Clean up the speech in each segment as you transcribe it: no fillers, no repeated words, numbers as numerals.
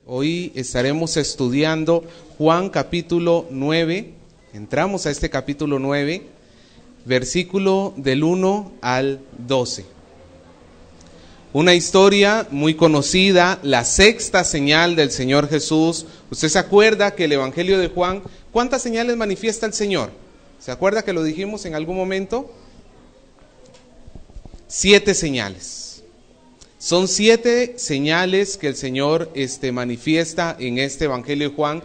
Hoy estaremos estudiando Juan capítulo 9. Entramos a este capítulo 9, versículo del 1 al 12. Una historia muy conocida, la sexta señal del Señor Jesús. Usted se acuerda que el Evangelio de Juan, ¿cuántas señales manifiesta el Señor? ¿Se acuerda que lo dijimos en algún momento? 7 señales. Son 7 señales que el Señor manifiesta en este Evangelio de Juan.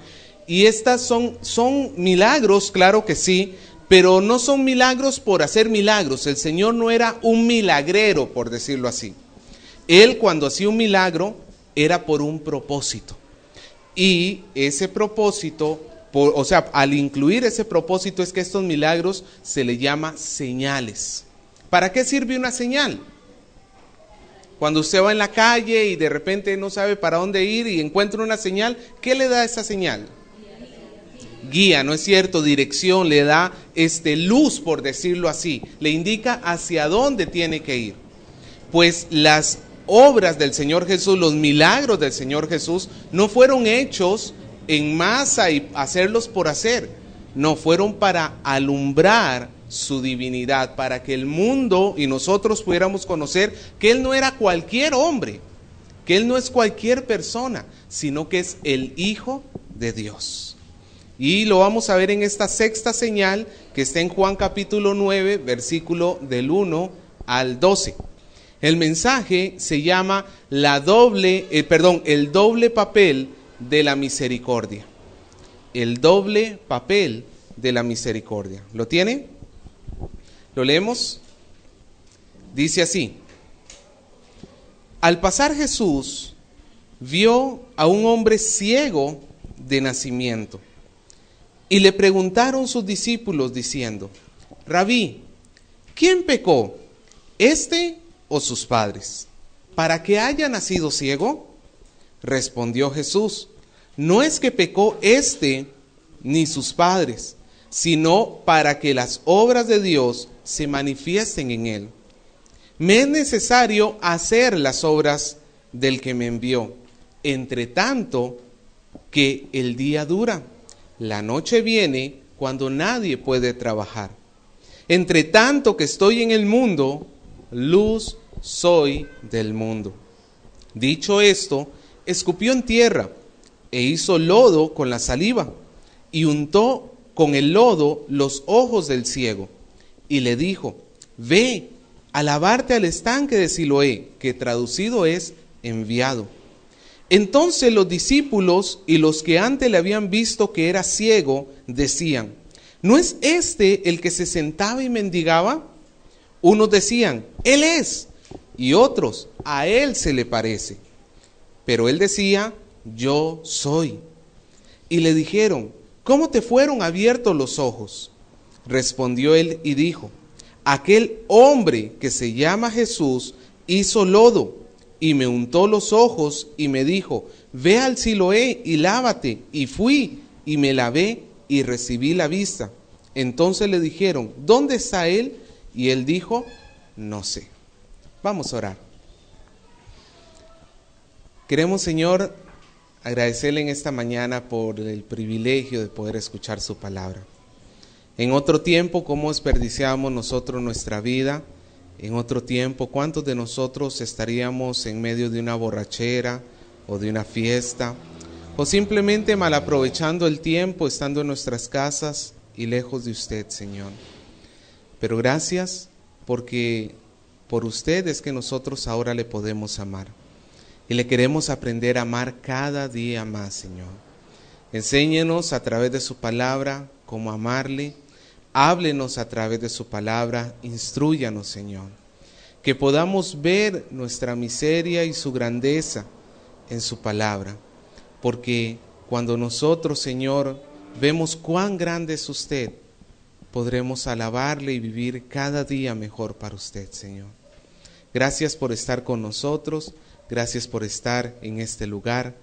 Y estas son milagros, claro que sí, pero no son milagros por hacer milagros. El Señor no era un milagrero, por decirlo así. Él, cuando hacía un milagro, era por un propósito. Y ese propósito, al incluir ese propósito, es que estos milagros se le llama señales. ¿Para qué sirve una señal? Cuando usted va en la calle y de repente no sabe para dónde ir y encuentra una señal, ¿qué le da esa señal? Guía, ¿no es cierto? Dirección, le da luz, por decirlo así. Le indica hacia dónde tiene que ir. Pues las obras del Señor Jesús, los milagros del Señor Jesús, no fueron hechos en masa y hacerlos por hacer. No, fueron para alumbrar su divinidad, para que el mundo y nosotros pudiéramos conocer que Él no era cualquier hombre, que Él no es cualquier persona, sino que es el Hijo de Dios. Y lo vamos a ver en esta sexta señal que está en Juan capítulo 9, versículo del 1 al 12. El mensaje se llama el doble papel de la misericordia. El doble papel de la misericordia. ¿Lo tiene? ¿Lo leemos? Dice así: al pasar Jesús vio a un hombre ciego de nacimiento y le preguntaron sus discípulos diciendo: Rabí, ¿quién pecó, este o sus padres, para que haya nacido ciego? Respondió Jesús: no es que pecó este ni sus padres, sino para que las obras de Dios se manifiesten en él. Me es necesario hacer las obras del que me envió, entre tanto que el día dura. La noche viene cuando nadie puede trabajar. Entre tanto que estoy en el mundo, luz soy del mundo. Dicho esto, escupió en tierra e hizo lodo con la saliva y untó con el lodo los ojos del ciego y le dijo: ve a lavarte al estanque de Siloé, que traducido es enviado. Entonces los discípulos y los que antes le habían visto que era ciego decían: ¿no es este el que se sentaba y mendigaba? Unos decían: él es, y otros: a él se le parece. Pero él decía: yo soy. Y le dijeron: ¿cómo te fueron abiertos los ojos? Respondió él y dijo: aquel hombre que se llama Jesús hizo lodo y me untó los ojos y me dijo: ve al Siloé y lávate. Y fui y me lavé y recibí la vista. Entonces le dijeron: ¿dónde está él? Y él dijo: no sé. Vamos a orar. Queremos, Señor, agradecerle en esta mañana por el privilegio de poder escuchar su palabra. En otro tiempo, ¿cómo desperdiciamos nosotros nuestra vida? En otro tiempo, ¿cuántos de nosotros estaríamos en medio de una borrachera o de una fiesta? O simplemente malaprovechando el tiempo, estando en nuestras casas y lejos de usted, Señor. Pero gracias, porque por usted es que nosotros ahora le podemos amar. Y le queremos aprender a amar cada día más, Señor. Enséñenos a través de su palabra cómo amarle. Háblenos a través de su palabra. Instrúyanos, Señor. Que podamos ver nuestra miseria y su grandeza en su palabra. Porque cuando nosotros, Señor, vemos cuán grande es usted, podremos alabarle y vivir cada día mejor para usted, Señor. Gracias por estar con nosotros. Gracias por estar en este lugar.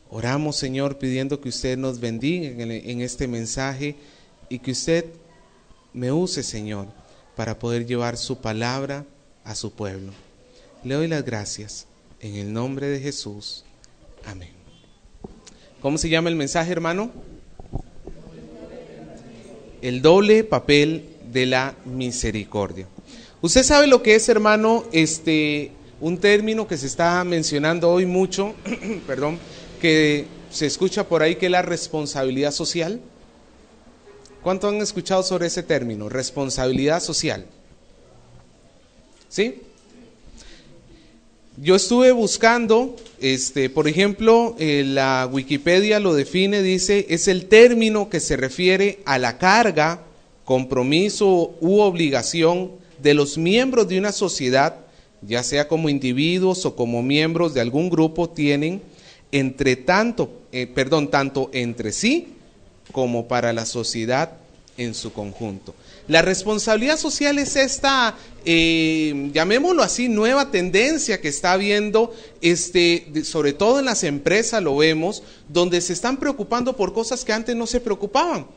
Oramos, Señor, pidiendo que usted nos bendiga en este mensaje y que usted me use, Señor, para poder llevar su palabra a su pueblo. Le doy las gracias en el nombre de Jesús. Amén. ¿Cómo se llama el mensaje, hermano? El doble papel de la misericordia. Usted sabe lo que es, hermano, un término que se está mencionando hoy mucho, perdón, que se escucha por ahí, que es la responsabilidad social. ¿Cuánto han escuchado sobre ese término? Responsabilidad social. ¿Sí? Yo estuve buscando, por ejemplo, la Wikipedia lo define, dice, es el término que se refiere a la carga, compromiso u obligación de los miembros de una sociedad, ya sea como individuos o como miembros de algún grupo, tienen tanto entre sí como para la sociedad en su conjunto. La responsabilidad social es esta, llamémoslo así, nueva tendencia que está habiendo, sobre todo en las empresas lo vemos, donde se están preocupando por cosas que antes no se preocupaban.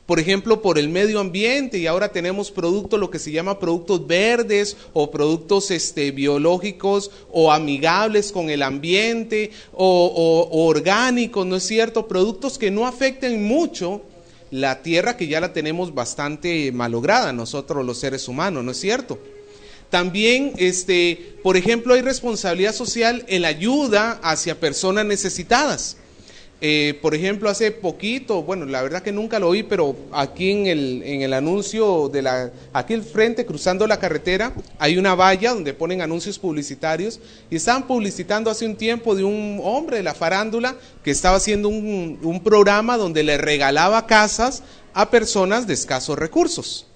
Por ejemplo, por el medio ambiente, y ahora tenemos productos, lo que se llama productos verdes o productos biológicos o amigables con el ambiente o orgánicos, ¿no es cierto? Productos que no afecten mucho la tierra, que ya la tenemos bastante malograda nosotros los seres humanos, ¿no es cierto? También, por ejemplo, hay responsabilidad social en la ayuda hacia personas necesitadas. Por ejemplo, hace poquito, bueno, la verdad que nunca lo oí, pero aquí en el anuncio aquí al frente, cruzando la carretera, hay una valla donde ponen anuncios publicitarios, y estaban publicitando hace un tiempo de un hombre de la farándula que estaba haciendo un programa donde le regalaba casas a personas de escasos recursos.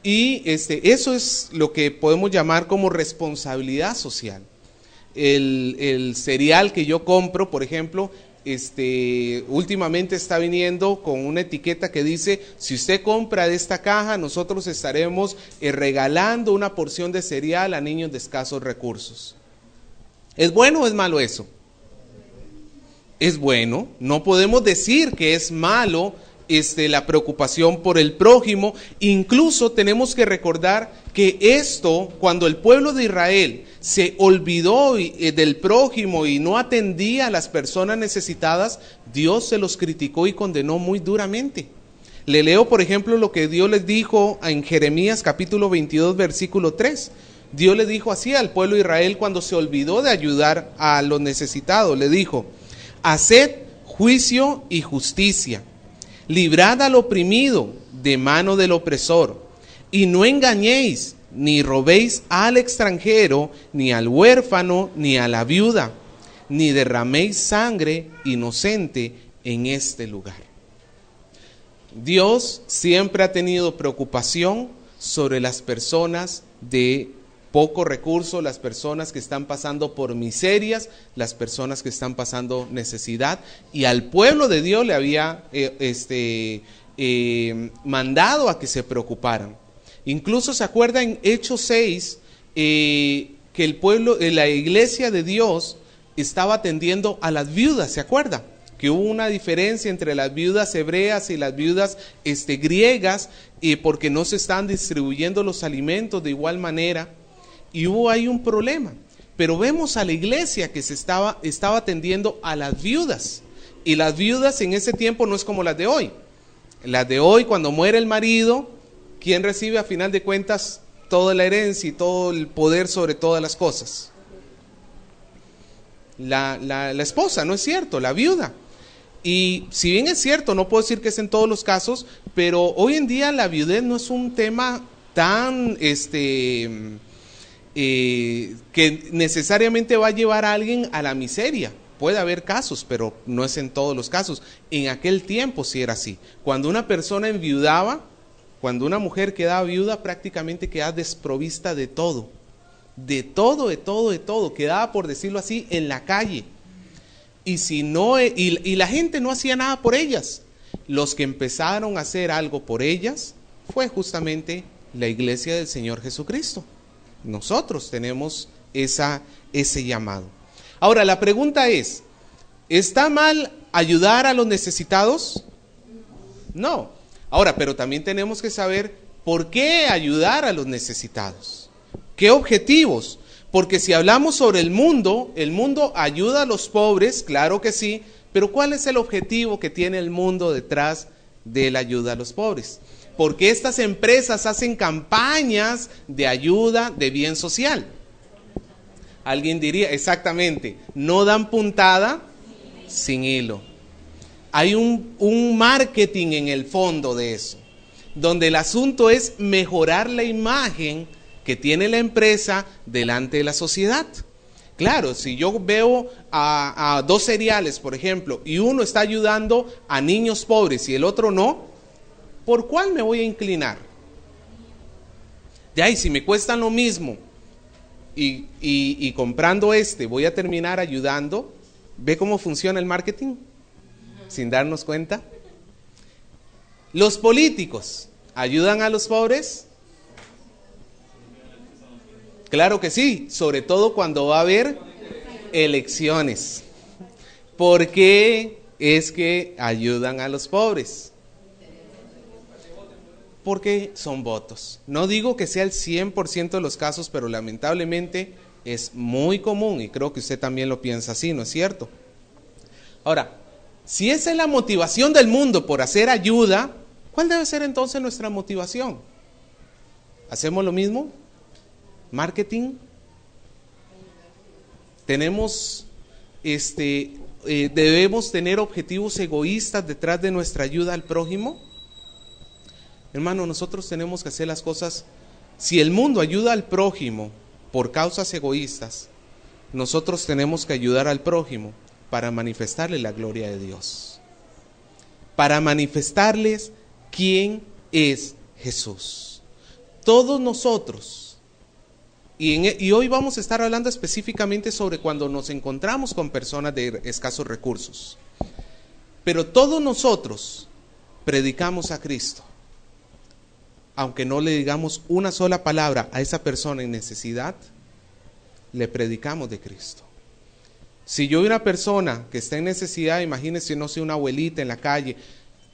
Y eso es lo que podemos llamar como responsabilidad social. El cereal que yo compro, por ejemplo, últimamente está viniendo con una etiqueta que dice: si usted compra de esta caja, nosotros estaremos regalando una porción de cereal a niños de escasos recursos. ¿Es bueno o es malo eso? Es bueno. No podemos decir que es malo la preocupación por el prójimo. Incluso tenemos que recordar que esto, cuando el pueblo de Israel se olvidó del prójimo y no atendía a las personas necesitadas, Dios se los criticó y condenó muy duramente. Le leo, por ejemplo, lo que Dios les dijo en Jeremías capítulo 22, versículo 3. Dios le dijo así al pueblo de Israel cuando se olvidó de ayudar a los necesitados. Le dijo: haced juicio y justicia, librad al oprimido de mano del opresor, y no engañéis ni robéis al extranjero, ni al huérfano, ni a la viuda, ni derraméis sangre inocente en este lugar. Dios siempre ha tenido preocupación sobre las personas de poco recurso, las personas que están pasando por miserias, las personas que están pasando necesidad, y al pueblo de Dios le había mandado a que se preocuparan. Incluso se acuerda en Hechos 6 que el pueblo, la iglesia de Dios estaba atendiendo a las viudas, ¿se acuerda? Que hubo una diferencia entre las viudas hebreas y las viudas griegas, porque no se estaban distribuyendo los alimentos de igual manera, y hubo ahí un problema. Pero vemos a la iglesia que estaba atendiendo a las viudas, y las viudas en ese tiempo no es como las de hoy. Las de hoy, cuando muere el marido, ¿quién recibe a final de cuentas toda la herencia y todo el poder sobre todas las cosas? La esposa, ¿no es cierto? La viuda. Y si bien es cierto, no puedo decir que es en todos los casos, pero hoy en día la viudez no es un tema tan que necesariamente va a llevar a alguien a la miseria. Puede haber casos, pero no es en todos los casos. En aquel tiempo sí era así. Cuando una persona enviudaba, cuando una mujer quedaba viuda, prácticamente quedaba desprovista de todo. De todo. Quedaba, por decirlo así, en la calle. Y si no, y la gente no hacía nada por ellas. Los que empezaron a hacer algo por ellas fue justamente la iglesia del Señor Jesucristo. Nosotros tenemos ese llamado. Ahora, la pregunta es: ¿está mal ayudar a los necesitados? No. Ahora, pero también tenemos que saber por qué ayudar a los necesitados. ¿Qué objetivos? Porque si hablamos sobre el mundo ayuda a los pobres, claro que sí, Pero ¿cuál es el objetivo que tiene el mundo detrás de la ayuda a los pobres? Porque estas empresas hacen campañas de ayuda, de bien social. Alguien diría, exactamente, no dan puntada sin hilo. Hay un marketing en el fondo de eso, donde el asunto es mejorar la imagen que tiene la empresa delante de la sociedad. Claro, si yo veo a dos cereales, por ejemplo, y uno está ayudando a niños pobres y el otro no, ¿por cuál me voy a inclinar? De ahí, si me cuestan lo mismo y comprando voy a terminar ayudando. ¿Ve cómo funciona el marketing? Sin darnos cuenta. Los políticos, ¿ayudan a los pobres? Claro que sí, sobre todo cuando va a haber elecciones. ¿Por qué es que ayudan a los pobres? Porque son votos. No digo que sea el 100% de los casos, pero lamentablemente es muy común y creo que usted también lo piensa así, ¿no es cierto? Ahora, si esa es la motivación del mundo por hacer ayuda, ¿cuál debe ser entonces nuestra motivación? ¿Hacemos lo mismo? ¿Marketing? ¿Tenemos, debemos tener objetivos egoístas detrás de nuestra ayuda al prójimo? Hermano, nosotros tenemos que hacer las cosas. Si el mundo ayuda al prójimo por causas egoístas, nosotros tenemos que ayudar al prójimo para manifestarle la gloria de Dios, para manifestarles quién es Jesús. Todos nosotros, y hoy vamos a estar hablando específicamente sobre cuando nos encontramos con personas de escasos recursos, pero todos nosotros predicamos a Cristo, aunque no le digamos una sola palabra a esa persona en necesidad, le predicamos de Cristo. Si yo veo una persona que está en necesidad, imagínese, no sé, una abuelita en la calle.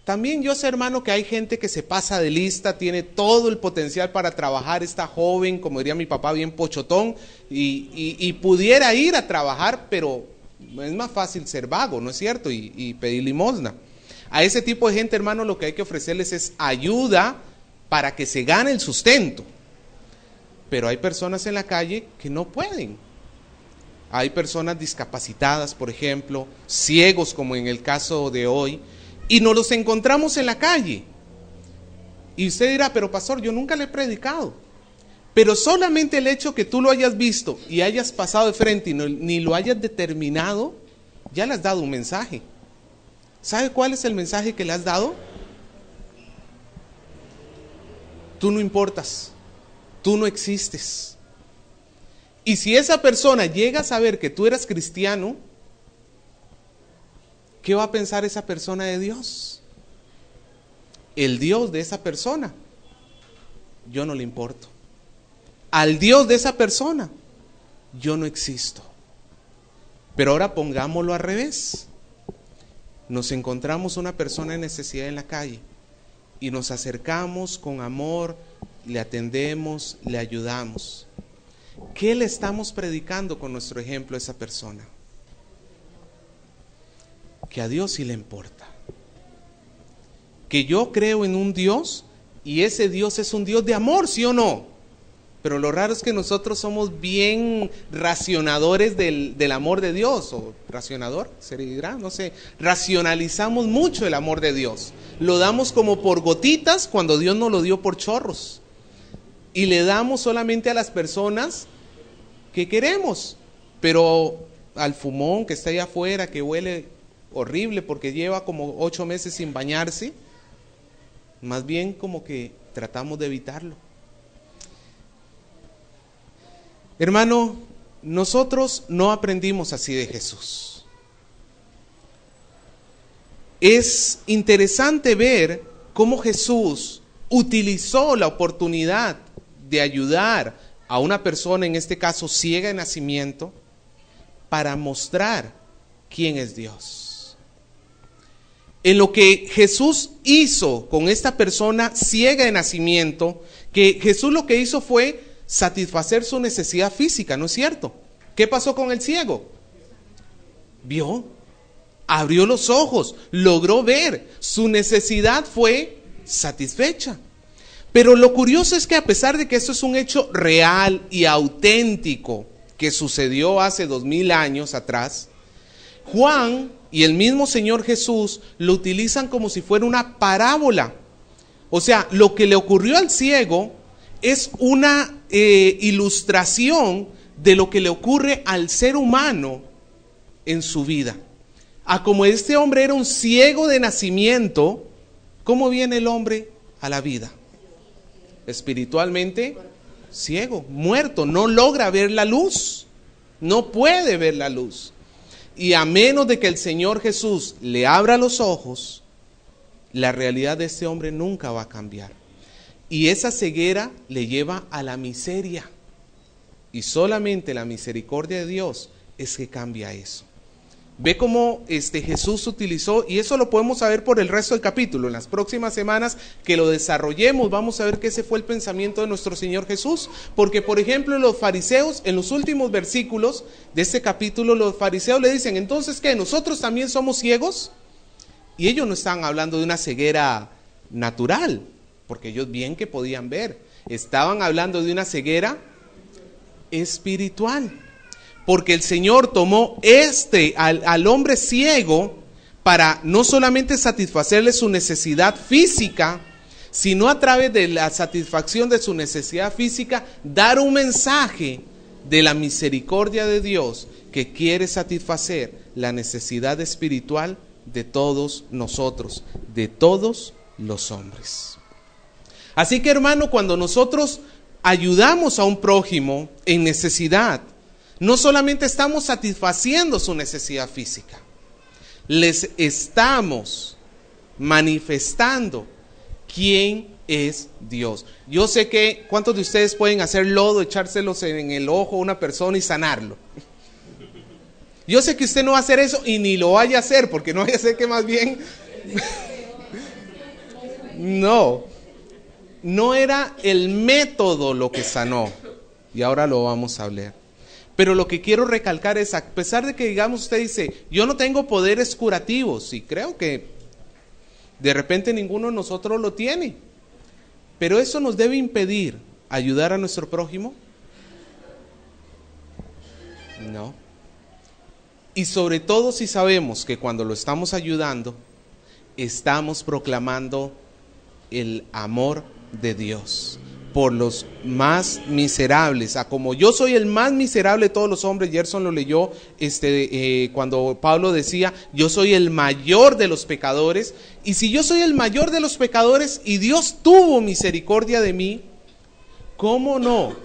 También yo sé, hermano, que hay gente que se pasa de lista, tiene todo el potencial para trabajar, está joven, como diría mi papá, bien pochotón, y pudiera ir a trabajar, pero es más fácil ser vago, ¿no es cierto? Y pedir limosna. A ese tipo de gente, hermano, lo que hay que ofrecerles es ayuda para que se gane el sustento. Pero hay personas en la calle que no pueden. Hay personas discapacitadas, por ejemplo, ciegos como en el caso de hoy, y nos los encontramos en la calle. Y usted dirá, pero pastor, yo nunca le he predicado. Pero solamente el hecho que tú lo hayas visto y hayas pasado de frente y ni lo hayas determinado, ya le has dado un mensaje. ¿Sabe cuál es el mensaje que le has dado? Tú no importas, tú no existes. Y si esa persona llega a saber que tú eras cristiano, ¿qué va a pensar esa persona de Dios? El Dios de esa persona, yo no le importo. Al Dios de esa persona, yo no existo. Pero ahora pongámoslo al revés. Nos encontramos una persona en necesidad en la calle y nos acercamos con amor, le atendemos, le ayudamos. ¿Qué le estamos predicando con nuestro ejemplo a esa persona? Que a Dios sí le importa. Que yo creo en un Dios y ese Dios es un Dios de amor, ¿sí o no? Pero lo raro es que nosotros somos bien racionadores del amor de Dios, o racionador, se dirá, no sé, racionalizamos mucho el amor de Dios. Lo damos como por gotitas cuando Dios nos lo dio por chorros. Y le damos solamente a las personas que queremos, pero al fumón que está allá afuera, que huele horrible porque lleva como 8 meses sin bañarse, más bien como que tratamos de evitarlo. Hermano, nosotros no aprendimos así de Jesús. Es interesante ver cómo Jesús utilizó la oportunidad de ayudar a una persona, en este caso ciega de nacimiento, para mostrar quién es Dios. En lo que Jesús hizo con esta persona ciega de nacimiento, que Jesús lo que hizo fue satisfacer su necesidad física, ¿no es cierto? ¿Qué pasó con el ciego? Vio. abrió los ojos, logró ver, su necesidad fue satisfecha. Pero lo curioso es que a pesar de que esto es un hecho real y auténtico que sucedió hace 2000 años atrás, Juan y el mismo Señor Jesús lo utilizan como si fuera una parábola. O sea, lo que le ocurrió al ciego es una ilustración de lo que le ocurre al ser humano en su vida. Como este hombre era un ciego de nacimiento, ¿cómo viene el hombre a la vida? Espiritualmente ciego, muerto, no logra ver la luz, no puede ver la luz. Y a menos de que el Señor Jesús le abra los ojos, la realidad de este hombre nunca va a cambiar. Y esa ceguera le lleva a la miseria. Y solamente la misericordia de Dios es que cambia eso. Ve cómo Jesús utilizó, y eso lo podemos saber por el resto del capítulo. En las próximas semanas que lo desarrollemos, vamos a ver que ese fue el pensamiento de nuestro Señor Jesús. Porque, por ejemplo, los fariseos, en los últimos versículos de este capítulo, los fariseos le dicen, entonces, ¿qué? ¿Nosotros también somos ciegos? Y ellos no estaban hablando de una ceguera natural, porque ellos bien que podían ver. Estaban hablando de una ceguera espiritual. Porque el Señor tomó al hombre ciego para no solamente satisfacerle su necesidad física, sino a través de la satisfacción de su necesidad física, dar un mensaje de la misericordia de Dios que quiere satisfacer la necesidad espiritual de todos nosotros, de todos los hombres. Así que, hermano, cuando nosotros ayudamos a un prójimo en necesidad, no solamente estamos satisfaciendo su necesidad física, les estamos manifestando quién es Dios. Yo sé que, ¿cuántos de ustedes pueden hacer lodo, echárselos en el ojo a una persona y sanarlo? Yo sé que usted no va a hacer eso y ni lo vaya a hacer, porque no vaya a ser que más bien... No era el método lo que sanó, y ahora lo vamos a hablar. Pero lo que quiero recalcar es, a pesar de que digamos usted dice, yo no tengo poderes curativos, y creo que de repente ninguno de nosotros lo tiene, pero eso nos debe impedir ayudar a nuestro prójimo. No. Y sobre todo si sabemos que cuando lo estamos ayudando, estamos proclamando el amor de Dios por los más miserables. Como yo soy el más miserable de todos los hombres, Gerson lo leyó cuando Pablo decía, yo soy el mayor de los pecadores, y si yo soy el mayor de los pecadores y Dios tuvo misericordia de mí, ¿cómo no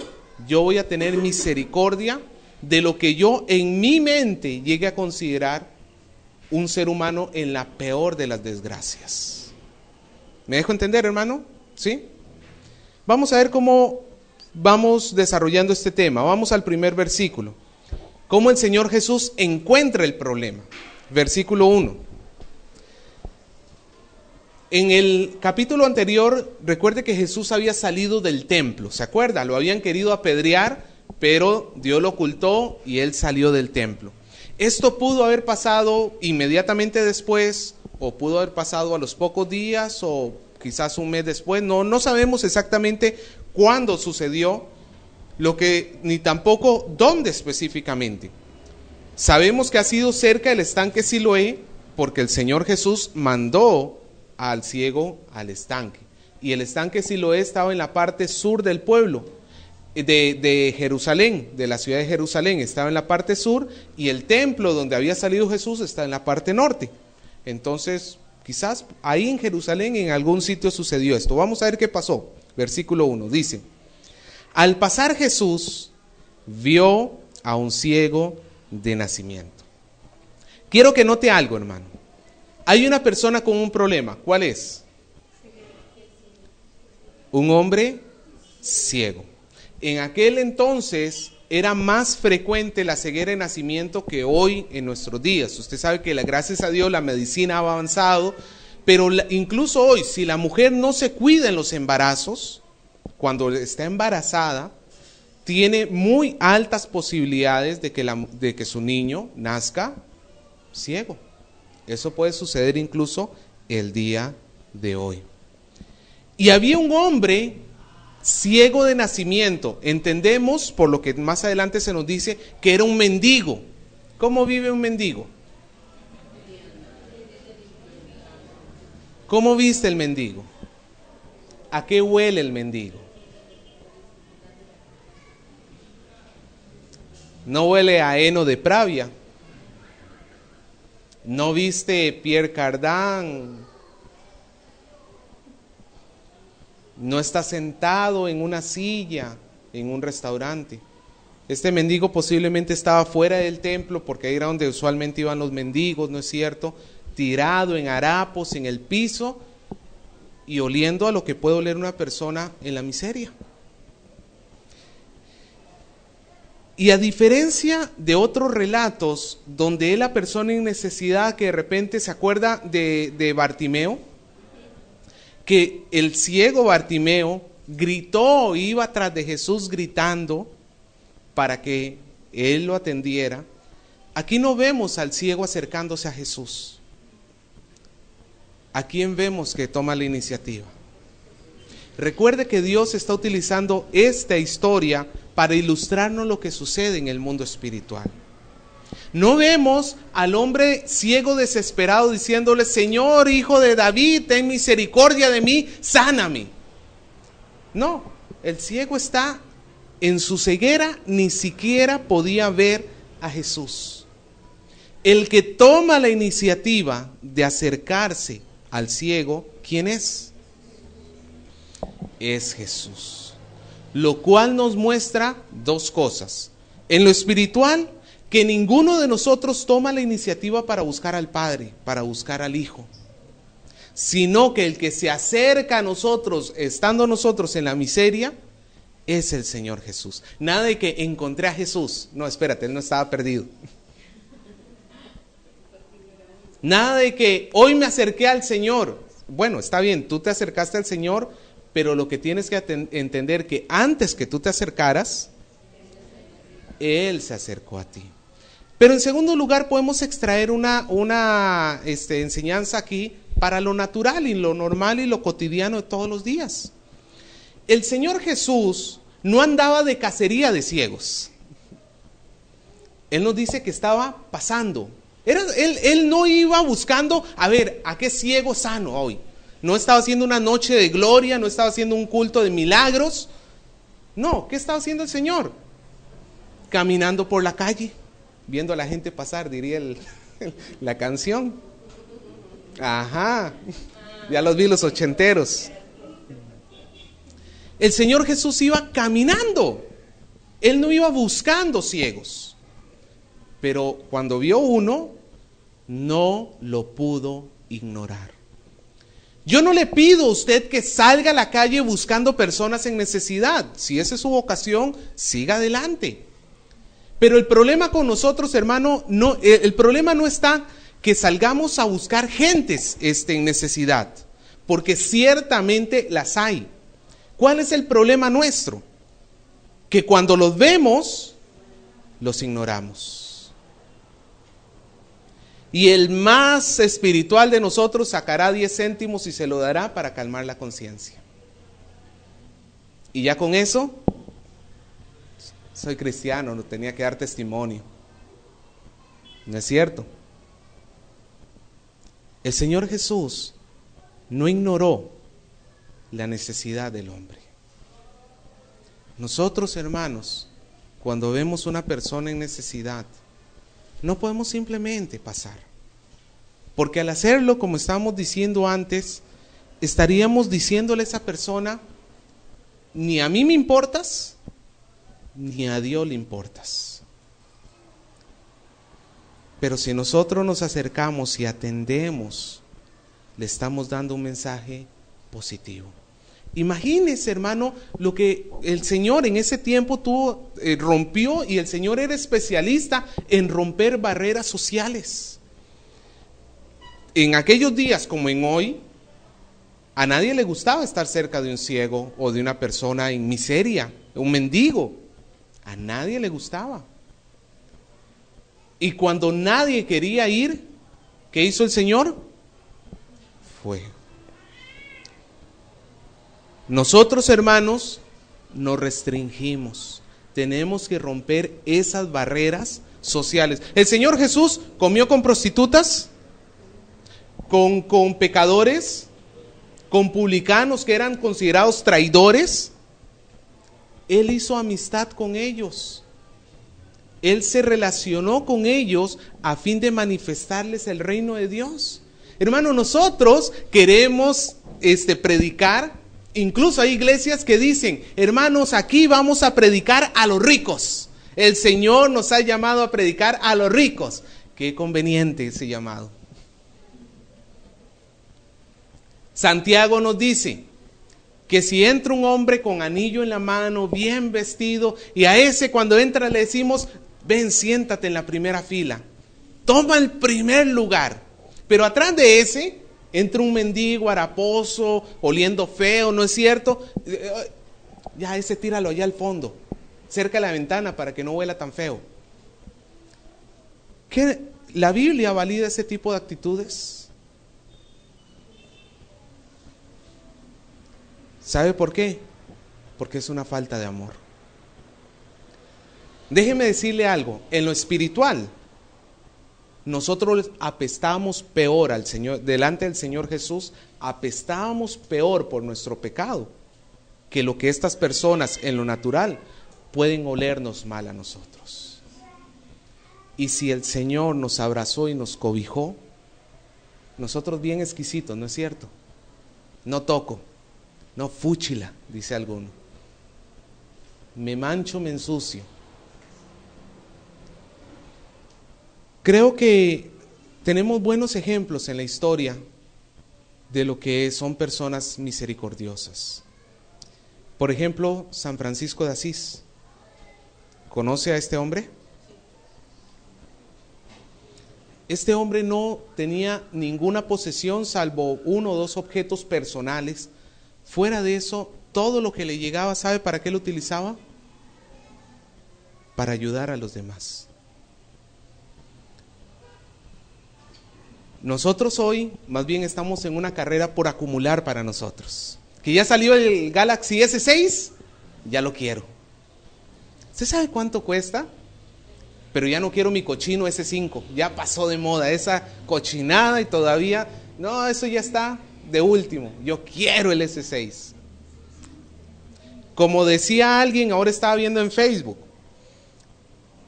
yo voy a tener misericordia de lo que yo en mi mente llegue a considerar un ser humano en la peor de las desgracias? ¿Me dejo entender, hermano? ¿Sí? Vamos a ver cómo vamos desarrollando este tema. Vamos al primer versículo. Cómo el Señor Jesús encuentra el problema. Versículo 1. En el capítulo anterior, recuerde que Jesús había salido del templo. ¿Se acuerda? Lo habían querido apedrear, pero Dios lo ocultó y él salió del templo. Esto pudo haber pasado inmediatamente después, o pudo haber pasado a los pocos días, o quizás un mes después. No sabemos exactamente cuándo sucedió, ni tampoco dónde específicamente. Sabemos que ha sido cerca del estanque Siloé, porque el Señor Jesús mandó al ciego al estanque. Y el estanque Siloé estaba en la parte sur del pueblo, de Jerusalén, de la ciudad de Jerusalén, estaba en la parte sur, y el templo donde había salido Jesús está en la parte norte. Entonces, quizás ahí en Jerusalén en algún sitio sucedió esto. Vamos a ver qué pasó. Versículo 1 dice: al pasar Jesús vio a un ciego de nacimiento. Quiero que note algo, hermano. Hay una persona con un problema. ¿Cuál es? Un hombre ciego. En aquel entonces era más frecuente la ceguera de nacimiento que hoy en nuestros días. Usted sabe que gracias a Dios la medicina ha avanzado, pero incluso hoy, si la mujer no se cuida en los embarazos, cuando está embarazada, tiene muy altas posibilidades de que su niño nazca ciego. Eso puede suceder incluso el día de hoy. Y había un hombre ciego de nacimiento. Entendemos, por lo que más adelante se nos dice, que era un mendigo. ¿Cómo vive un mendigo? ¿Cómo viste el mendigo? ¿A qué huele el mendigo? No huele a heno de Pravia. No viste Pierre Cardin. No está sentado en una silla en un restaurante. Este mendigo posiblemente estaba fuera del templo, porque ahí era donde usualmente iban los mendigos, ¿no es cierto? Tirado en harapos, en el piso, y oliendo a lo que puede oler una persona en la miseria. Y a diferencia de otros relatos donde es la persona en necesidad que de repente se acuerda de Bartimeo, que el ciego Bartimeo gritó, iba tras de Jesús gritando para que él lo atendiera. Aquí no vemos al ciego acercándose a Jesús. ¿A quién vemos que toma la iniciativa? Recuerde que Dios está utilizando esta historia para ilustrarnos lo que sucede en el mundo espiritual. No vemos al hombre ciego desesperado diciéndole: Señor, hijo de David, ten misericordia de mí, sáname. No, el ciego está en su ceguera, ni siquiera podía ver a Jesús. El que toma la iniciativa de acercarse al ciego, ¿quién es? Es Jesús. Lo cual nos muestra dos cosas. En lo espiritual, que ninguno de nosotros toma la iniciativa para buscar al Padre, para buscar al Hijo, sino que el que se acerca a nosotros, estando nosotros en la miseria, es el Señor Jesús. Nada de que encontré a Jesús. No, espérate, Él no estaba perdido. Nada de que hoy me acerqué al Señor. Bueno, está bien, tú te acercaste al Señor, pero lo que tienes que entender que antes que tú te acercaras, Él se acercó a ti. Pero en segundo lugar podemos extraer una enseñanza aquí para lo natural y lo normal y lo cotidiano de todos los días. El Señor Jesús no andaba de cacería de ciegos. Él nos dice que estaba pasando. Él no iba buscando, a ver, ¿a qué ciego sano hoy? No estaba haciendo una noche de gloria, no estaba haciendo un culto de milagros. No, ¿qué estaba haciendo el Señor? Caminando por la calle, viendo a la gente pasar, diría la canción. Ajá, ya los vi los ochenteros. El Señor Jesús iba caminando. Él no iba buscando ciegos. Pero cuando vio uno, no lo pudo ignorar. Yo no le pido a usted que salga a la calle buscando personas en necesidad. Si esa es su vocación, siga adelante. Pero el problema con nosotros, hermano, el problema no está que salgamos a buscar gentes en necesidad, porque ciertamente las hay. ¿Cuál es el problema nuestro? Que cuando los vemos, los ignoramos. Y el más espiritual de nosotros sacará 10 céntimos y se lo dará para calmar la conciencia. Y ya con eso, soy cristiano, no tenía que dar testimonio. ¿No es cierto? El Señor Jesús no ignoró la necesidad del hombre. Nosotros, hermanos, cuando vemos una persona en necesidad, no podemos simplemente pasar. Porque al hacerlo, como estábamos diciendo antes, estaríamos diciéndole a esa persona: ni a mí me importas, ni a Dios le importas. Pero si nosotros nos acercamos y atendemos, le estamos dando un mensaje positivo. Imagínese, hermano, lo que el Señor en ese tiempo rompió, y el Señor era especialista en romper barreras sociales. En aquellos días como en hoy, a nadie le gustaba estar cerca de un ciego o de una persona en miseria, un mendigo. A nadie le gustaba. Y cuando nadie quería ir, ¿Qué hizo el Señor? Fue. Nosotros, hermanos, nos restringimos. Tenemos que romper esas barreras sociales. El Señor Jesús comió con prostitutas, con pecadores, con publicanos que eran considerados traidores. Él hizo amistad con ellos. Él se relacionó con ellos a fin de manifestarles el reino de Dios. Hermano, nosotros queremos predicar. Incluso hay iglesias que dicen: hermanos, aquí vamos a predicar a los ricos. El Señor nos ha llamado a predicar a los ricos. Qué conveniente ese llamado. Santiago nos dice que si entra un hombre con anillo en la mano, bien vestido, y a ese cuando entra le decimos: ven, siéntate en la primera fila, toma el primer lugar. Pero atrás de ese entra un mendigo haraposo, oliendo feo, ¿no es cierto? Ya ese tíralo allá al fondo, cerca de la ventana, para que no huela tan feo. ¿Qué? ¿La Biblia valida ese tipo de actitudes? ¿Sabe por qué? Porque es una falta de amor. Déjeme decirle algo, en lo espiritual, nosotros apestábamos peor al Señor, delante del Señor Jesús, apestábamos peor por nuestro pecado, que lo que estas personas en lo natural pueden olernos mal a nosotros. Y si el Señor nos abrazó y nos cobijó, nosotros bien exquisitos, ¿no es cierto? No toco, no fúchila, dice alguno. Me mancho, me ensucio. Creo que tenemos buenos ejemplos en la historia de lo que son personas misericordiosas. Por ejemplo, San Francisco de Asís. ¿Conoce a este hombre? Este hombre no tenía ninguna posesión salvo 1 o 2 objetos personales. Fuera de eso, todo lo que le llegaba, ¿sabe para qué lo utilizaba? Para ayudar a los demás. Nosotros hoy más bien estamos en una carrera por acumular para nosotros. Que ya salió el Galaxy S6, ya lo quiero. ¿Usted sabe cuánto cuesta? Pero ya no quiero mi cochino S5, ya pasó de moda esa cochinada y todavía, no, eso ya está de último, yo quiero el S6. Como decía alguien, ahora estaba viendo en Facebook,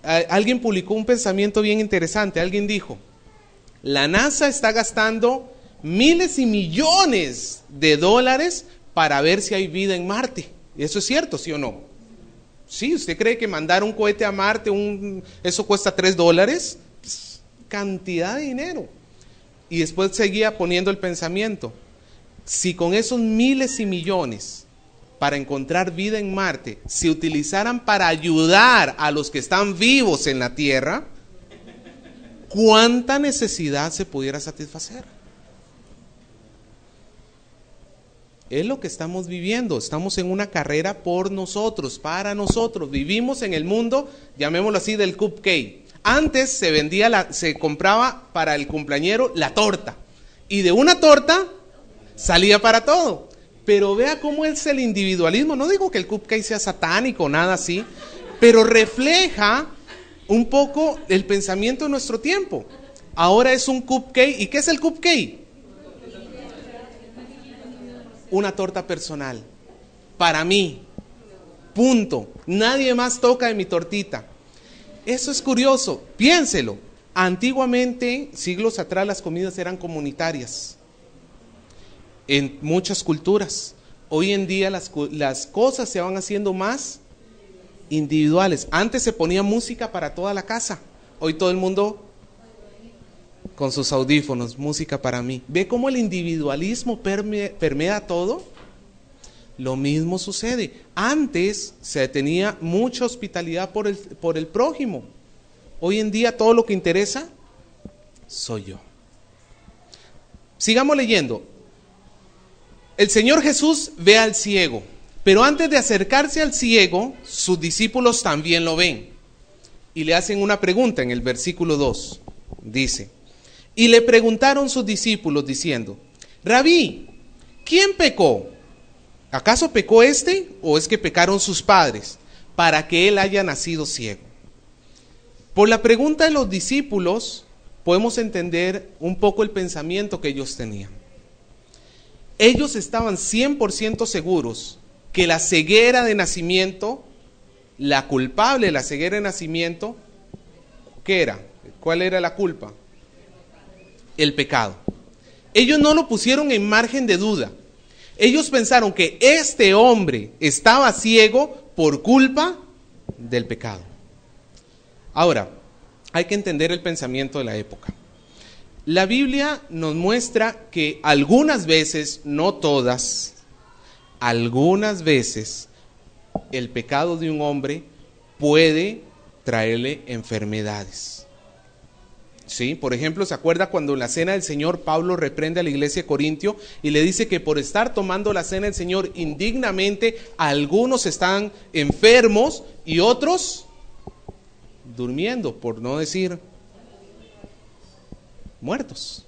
alguien publicó un pensamiento bien interesante, alguien dijo: la NASA está gastando miles y millones de dólares para ver si hay vida en Marte. ¿Eso es cierto, sí o no? Sí, ¿usted cree que mandar un cohete a Marte, eso cuesta $3? Pues, cantidad de dinero. Y después seguía poniendo el pensamiento: si con esos miles y millones para encontrar vida en Marte se utilizaran para ayudar a los que están vivos en la Tierra, ¿cuánta necesidad se pudiera satisfacer? Es lo que estamos viviendo. Estamos en una carrera por nosotros, para nosotros. Vivimos en el mundo, llamémoslo así, del cupcake. Antes se compraba para el cumpleañero la torta, y de una torta salía para todo. Pero vea cómo es el individualismo. No digo que el cupcake sea satánico, nada así, pero refleja un poco el pensamiento de nuestro tiempo. Ahora es un cupcake. ¿Y qué es el cupcake? Una torta personal, para mí, punto. Nadie más toca de mi tortita. Eso es curioso, piénselo. Antiguamente, siglos atrás, las comidas eran comunitarias en muchas culturas. Hoy en día las cosas se van haciendo más individuales. Antes se ponía música para toda la casa, hoy todo el mundo con sus audífonos, música para mí. ¿Ve cómo el individualismo permea todo? Lo mismo sucede. Antes se tenía mucha hospitalidad por el prójimo. Hoy en día todo lo que interesa soy yo. Sigamos leyendo. El Señor Jesús ve al ciego, pero antes de acercarse al ciego, sus discípulos también lo ven y le hacen una pregunta en el versículo 2. Dice: Y le preguntaron sus discípulos diciendo: Rabí, ¿quién pecó? ¿Acaso pecó este o es que pecaron sus padres para que él haya nacido ciego? Por la pregunta de los discípulos podemos entender un poco el pensamiento que ellos tenían. Ellos estaban 100% seguros que la ceguera de nacimiento, la culpable de la ceguera de nacimiento, ¿qué era? ¿Cuál era la culpa? El pecado. Ellos no lo pusieron en margen de duda. Ellos pensaron que este hombre estaba ciego por culpa del pecado. Ahora, hay que entender el pensamiento de la época. La Biblia nos muestra que algunas veces, no todas, algunas veces el pecado de un hombre puede traerle enfermedades. ¿Sí? Por ejemplo, ¿se acuerda cuando en la cena del Señor Pablo reprende a la iglesia de Corintio y le dice que por estar tomando la cena del Señor indignamente, algunos están enfermos y otros durmiendo, por no decir muertos?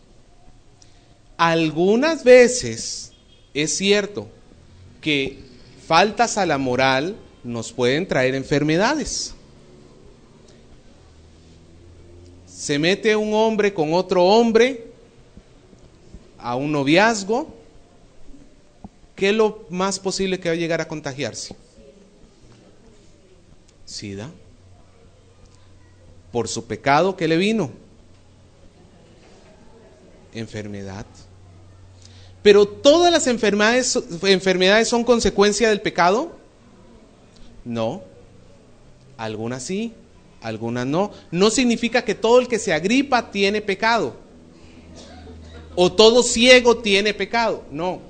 Algunas veces es cierto que faltas a la moral nos pueden traer enfermedades. Se mete un hombre con otro hombre a un noviazgo, ¿qué es lo más posible que va a llegar a contagiarse? SIDA. Por su pecado, ¿qué le vino? Enfermedad. Pero ¿todas las enfermedades son consecuencia del pecado? No. Algunas sí, algunas no. No significa que todo el que se agripa tiene pecado. O todo ciego tiene pecado. No.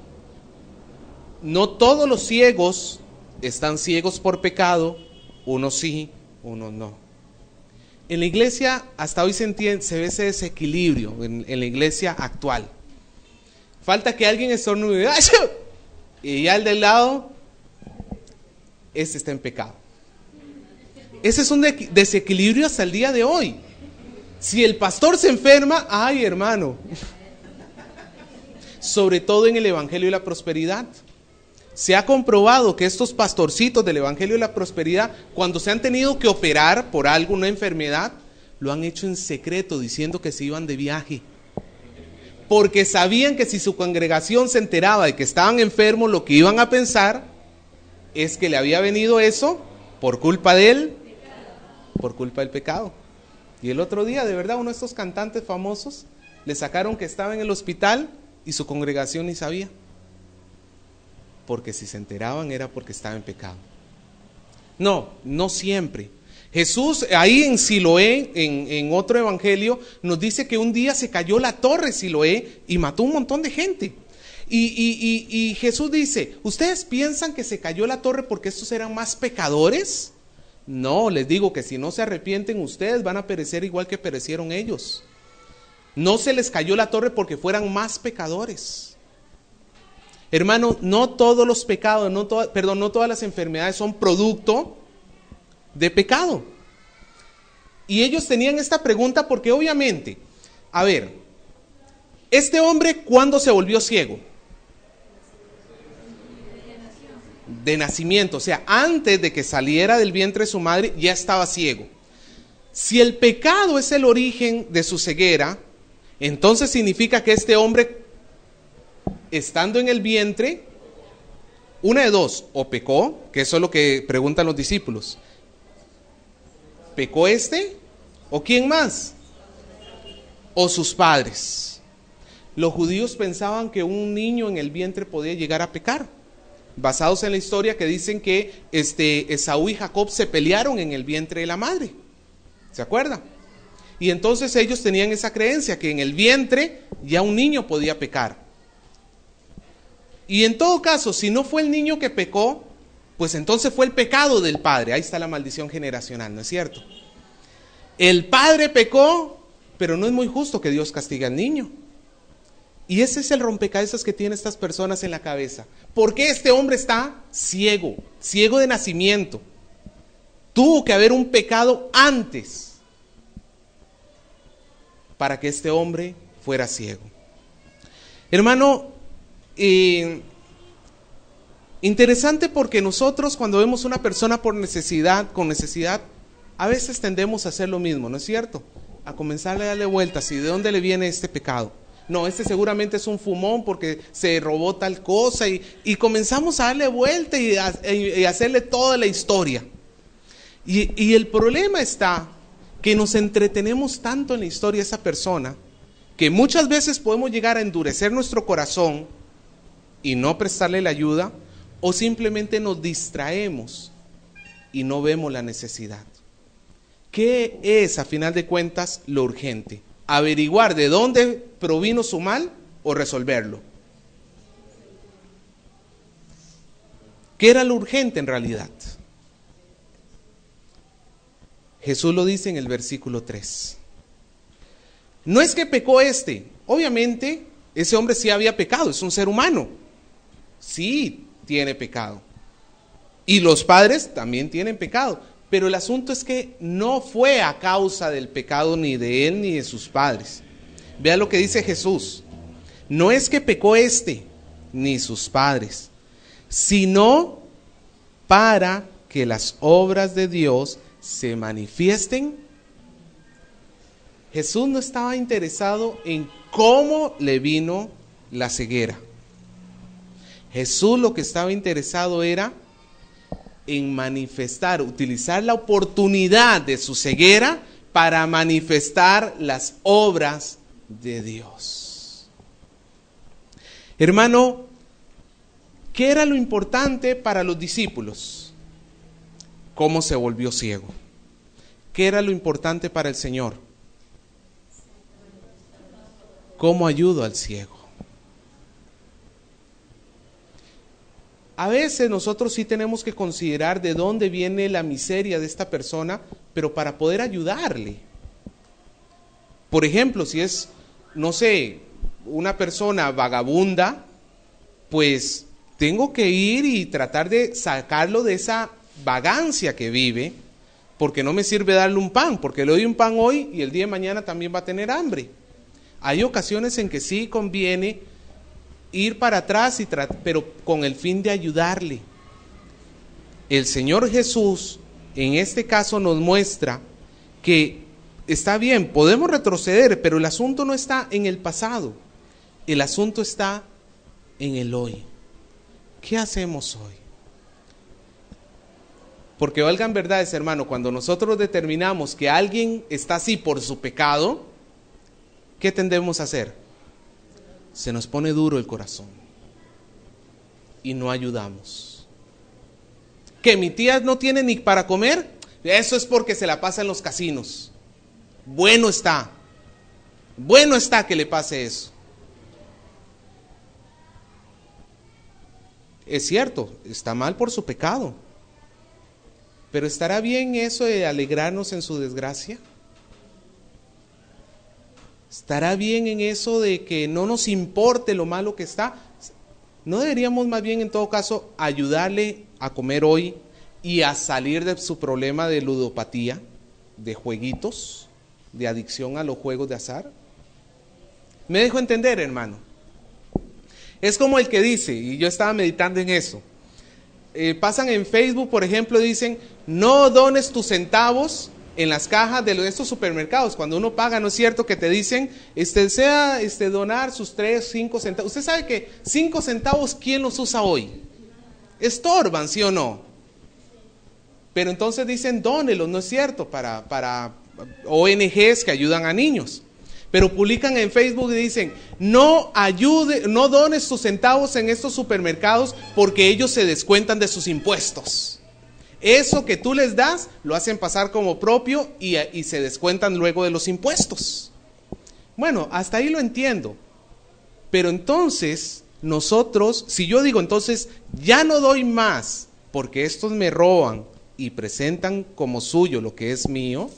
No todos los ciegos están ciegos por pecado. Unos sí, unos no. En la iglesia hasta hoy se ve ese desequilibrio en la iglesia actual. Falta que alguien estornude y ya el del lado, este está en pecado. Ese es un desequilibrio hasta el día de hoy. Si el pastor se enferma, ay hermano, sobre todo en el Evangelio de la Prosperidad. Se ha comprobado que estos pastorcitos del Evangelio de la Prosperidad, cuando se han tenido que operar por alguna enfermedad, lo han hecho en secreto, diciendo que se iban de viaje. Porque sabían que si su congregación se enteraba de que estaban enfermos, lo que iban a pensar es que le había venido eso por culpa de él, por culpa del pecado. Y el otro día, de verdad, uno de estos cantantes famosos, le sacaron que estaba en el hospital y su congregación ni sabía. Porque si se enteraban era porque estaba en pecado. No, no siempre. Jesús ahí en Siloé, en otro evangelio, nos dice que un día se cayó la torre Siloé y mató un montón de gente. Y Jesús dice, ¿ustedes piensan que se cayó la torre porque estos eran más pecadores? No, les digo que si no se arrepienten ustedes van a perecer igual que perecieron ellos. No se les cayó la torre porque fueran más pecadores. Hermano, no todos los pecados, no todas las enfermedades son producto de pecado. Y ellos tenían esta pregunta porque obviamente, a ver, este hombre, ¿cuándo se volvió ciego? De nacimiento, o sea, antes de que saliera del vientre de su madre ya estaba ciego. Si el pecado es el origen de su ceguera, entonces significa que este hombre, estando en el vientre, una de dos, o pecó, que eso es lo que preguntan los discípulos. ¿Pecó este? ¿O quién más? ¿O sus padres? Los judíos pensaban que un niño en el vientre podía llegar a pecar, basados en la historia que dicen que Esaú y Jacob se pelearon en el vientre de la madre. ¿Se acuerdan? Y entonces ellos tenían esa creencia que en el vientre ya un niño podía pecar. Y en todo caso, si no fue el niño que pecó, pues entonces fue el pecado del padre. Ahí está la maldición generacional, ¿no es cierto? El padre pecó, pero no es muy justo que Dios castigue al niño. Y ese es el rompecabezas que tienen estas personas en la cabeza. ¿Por qué este hombre está ciego? Ciego de nacimiento. Tuvo que haber un pecado antes para que este hombre fuera ciego. Hermano, interesante porque nosotros cuando vemos una persona con necesidad, a veces tendemos a hacer lo mismo, ¿no es cierto? A comenzar a darle vueltas. ¿Y de dónde le viene este pecado? No, este seguramente es un fumón porque se robó tal cosa y comenzamos a darle vuelta y hacerle toda la historia. Y el problema está que nos entretenemos tanto en la historia de esa persona que muchas veces podemos llegar a endurecer nuestro corazón y no prestarle la ayuda, o simplemente nos distraemos y no vemos la necesidad. ¿Qué es, a final de cuentas, lo urgente? ¿Averiguar de dónde provino su mal o resolverlo? ¿Qué era lo urgente en realidad? Jesús lo dice en el versículo 3. No es que pecó obviamente ese hombre sí había pecado, es un ser humano, sí tiene pecado. Y los padres también tienen pecado, pero el asunto es que no fue a causa del pecado ni de él ni de sus padres. Vea lo que dice Jesús. No es que pecó ni sus padres, sino para que las obras de Dios se manifiesten. Jesús no estaba interesado en cómo le vino la ceguera. Jesús lo que estaba interesado era en manifestar, utilizar la oportunidad de su ceguera para manifestar las obras de Dios. Hermano, ¿qué era lo importante para los discípulos? ¿Cómo se volvió ciego? ¿Qué era lo importante para el Señor? ¿Cómo ayudo al ciego? A veces nosotros sí tenemos que considerar de dónde viene la miseria de esta persona, pero para poder ayudarle. Por ejemplo, si es, no sé, una persona vagabunda, pues tengo que ir y tratar de sacarlo de esa vagancia que vive, porque no me sirve darle un pan, porque le doy un pan hoy y el día de mañana también va a tener hambre. Hay ocasiones en que sí conviene ir para atrás, pero con el fin de ayudarle. El Señor Jesús en este caso nos muestra que está bien, podemos retroceder, pero el asunto no está en el pasado, el asunto está en el hoy. ¿Qué hacemos hoy? Porque valgan verdades, hermano, cuando nosotros determinamos que alguien está así por su pecado, ¿qué tendemos a hacer? Se nos pone duro el corazón y no ayudamos. ¿Que mi tía no tiene ni para comer? Eso es porque se la pasa en los casinos. Bueno está que le pase eso. Es cierto, está mal por su pecado, pero ¿estará bien eso de alegrarnos en su desgracia? ¿Estará bien en eso de que no nos importe lo malo que está? ¿No deberíamos más bien en todo caso ayudarle a comer hoy y a salir de su problema de ludopatía, de jueguitos, de adicción a los juegos de azar? ¿Me dejo entender, hermano? Es como el que dice, y yo estaba meditando en eso, pasan en Facebook, por ejemplo, dicen, no dones tus centavos en las cajas de estos supermercados. Cuando uno paga, ¿no es cierto que te dicen, desea donar sus 3, 5 centavos? Usted sabe que 5 centavos, ¿quién los usa hoy? Estorban, ¿sí o no? Pero entonces dicen, dónelos, ¿no es cierto? Para ONGs que ayudan a niños. Pero publican en Facebook y dicen, no dones tus centavos en estos supermercados porque ellos se descuentan de sus impuestos. Eso que tú les das, lo hacen pasar como propio y se descuentan luego de los impuestos. Bueno, hasta ahí lo entiendo. Pero entonces, nosotros, si yo digo, entonces, ya no doy más porque estos me roban y presentan como suyo lo que es mío,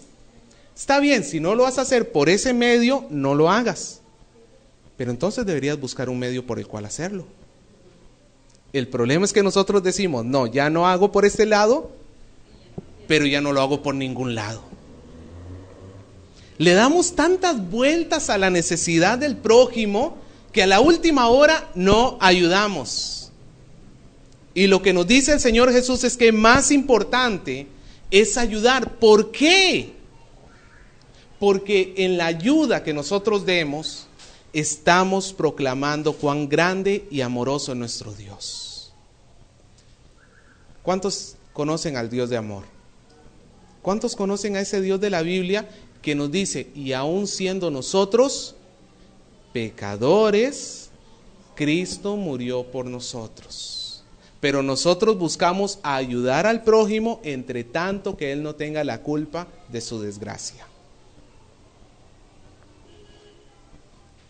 está bien, si no lo vas a hacer por ese medio, no lo hagas. Pero entonces deberías buscar un medio por el cual hacerlo. El problema es que nosotros decimos, no, ya no hago por este lado, pero ya no lo hago por ningún lado. Le damos tantas vueltas a la necesidad del prójimo que a la última hora no ayudamos. Y lo que nos dice el Señor Jesús es que más importante es ayudar. ¿Por qué? Porque en la ayuda que nosotros demos, estamos proclamando cuán grande y amoroso es nuestro Dios. ¿Cuántos conocen al Dios de amor? ¿Cuántos conocen a ese Dios de la Biblia que nos dice, y aún siendo nosotros pecadores, Cristo murió por nosotros? Pero nosotros buscamos ayudar al prójimo entre tanto que él no tenga la culpa de su desgracia.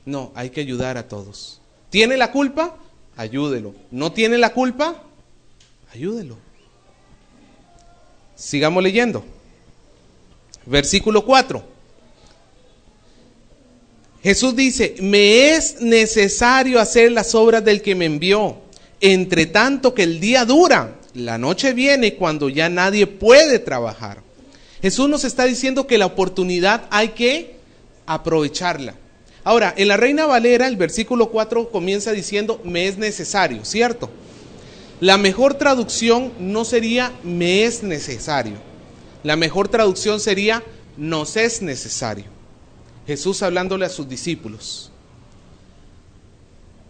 No, hay que ayudar a todos. ¿Tiene la culpa? Ayúdelo. ¿No tiene la culpa? Ayúdelo. Sigamos leyendo. Versículo 4. Jesús dice, me es necesario hacer las obras del que me envió, entre tanto que el día dura, la noche viene cuando ya nadie puede trabajar. Jesús nos está diciendo que la oportunidad hay que aprovecharla. Ahora, en la Reina Valera, el versículo 4 comienza diciendo, me es necesario, ¿cierto? La mejor traducción no sería me es necesario. La mejor traducción sería nos es necesario. Jesús hablándole a sus discípulos.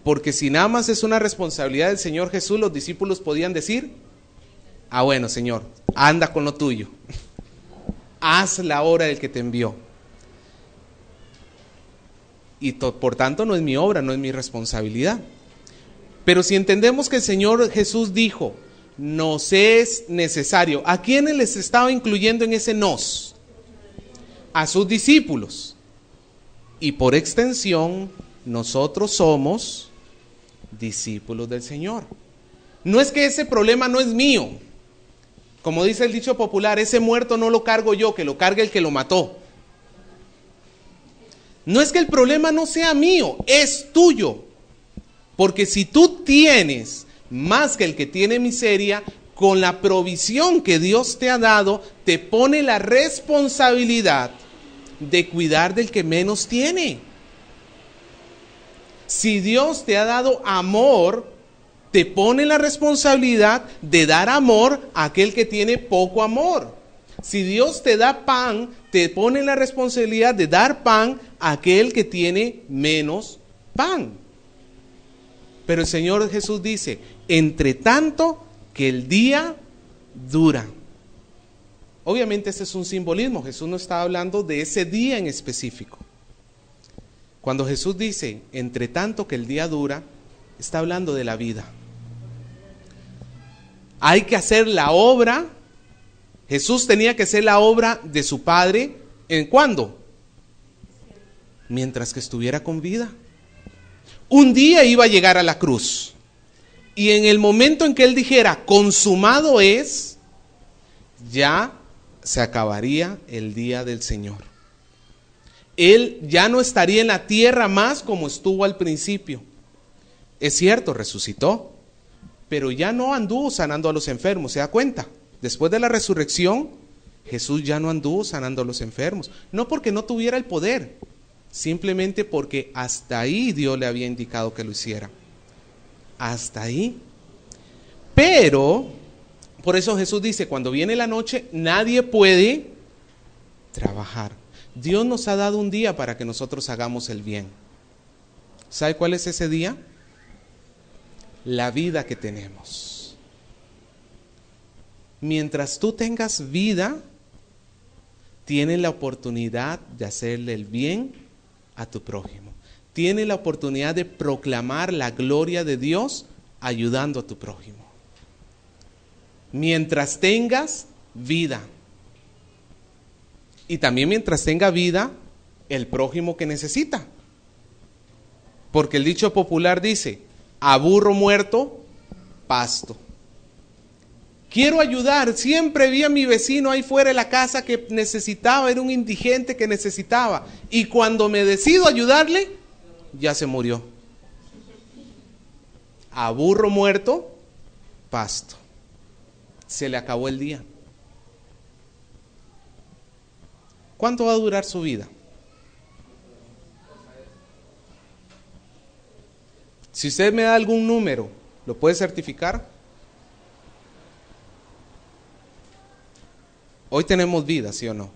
Porque si nada más es una responsabilidad del Señor Jesús, los discípulos podían decir, ah bueno Señor, anda con lo tuyo. Haz la obra del que te envió. Y por tanto no es mi obra, no es mi responsabilidad. Pero si entendemos que el Señor Jesús dijo, nos es necesario, ¿a quiénes les estaba incluyendo en ese nos? A sus discípulos. Y por extensión, nosotros somos discípulos del Señor. No es que ese problema no es mío. Como dice el dicho popular, ese muerto no lo cargo yo, que lo cargue el que lo mató. No es que el problema no sea mío, es tuyo. Porque si tú tienes más que el que tiene miseria, con la provisión que Dios te ha dado, te pone la responsabilidad de cuidar del que menos tiene. Si Dios te ha dado amor, te pone la responsabilidad de dar amor a aquel que tiene poco amor. Si Dios te da pan, te pone la responsabilidad de dar pan a aquel que tiene menos pan. Pero el Señor Jesús dice, entre tanto que el día dura. Obviamente ese es un simbolismo, Jesús no está hablando de ese día en específico. Cuando Jesús dice, entre tanto que el día dura, está hablando de la vida. Hay que hacer la obra. Jesús tenía que hacer la obra de su Padre. ¿En cuándo? Mientras que estuviera con vida. Un día iba a llegar a la cruz. Y en el momento en que Él dijera, consumado es, ya se acabaría el día del Señor. Él ya no estaría en la tierra más como estuvo al principio. Es cierto, resucitó, pero ya no anduvo sanando a los enfermos, ¿se da cuenta? Después de la resurrección, Jesús ya no anduvo sanando a los enfermos. No porque no tuviera el poder, simplemente porque hasta ahí Dios le había indicado que lo hiciera. Hasta ahí. Pero, por eso Jesús dice, cuando viene la noche, nadie puede trabajar. Dios nos ha dado un día para que nosotros hagamos el bien. ¿Sabe cuál es ese día? La vida que tenemos. Mientras tú tengas vida, tienes la oportunidad de hacerle el bien a tu prójimo. Tienes la oportunidad de proclamar la gloria de Dios ayudando a tu prójimo. Mientras tengas vida. Y también mientras tenga vida el prójimo que necesita. Porque el dicho popular dice, a burro muerto, pasto. Quiero ayudar, siempre vi a mi vecino ahí fuera de la casa que necesitaba, era un indigente que necesitaba. Y cuando me decido ayudarle, ya se murió. A burro muerto, pasto. Se le acabó el día. ¿Cuánto va a durar su vida? Si usted me da algún número, ¿lo puede certificar? Hoy tenemos vida, ¿sí o no?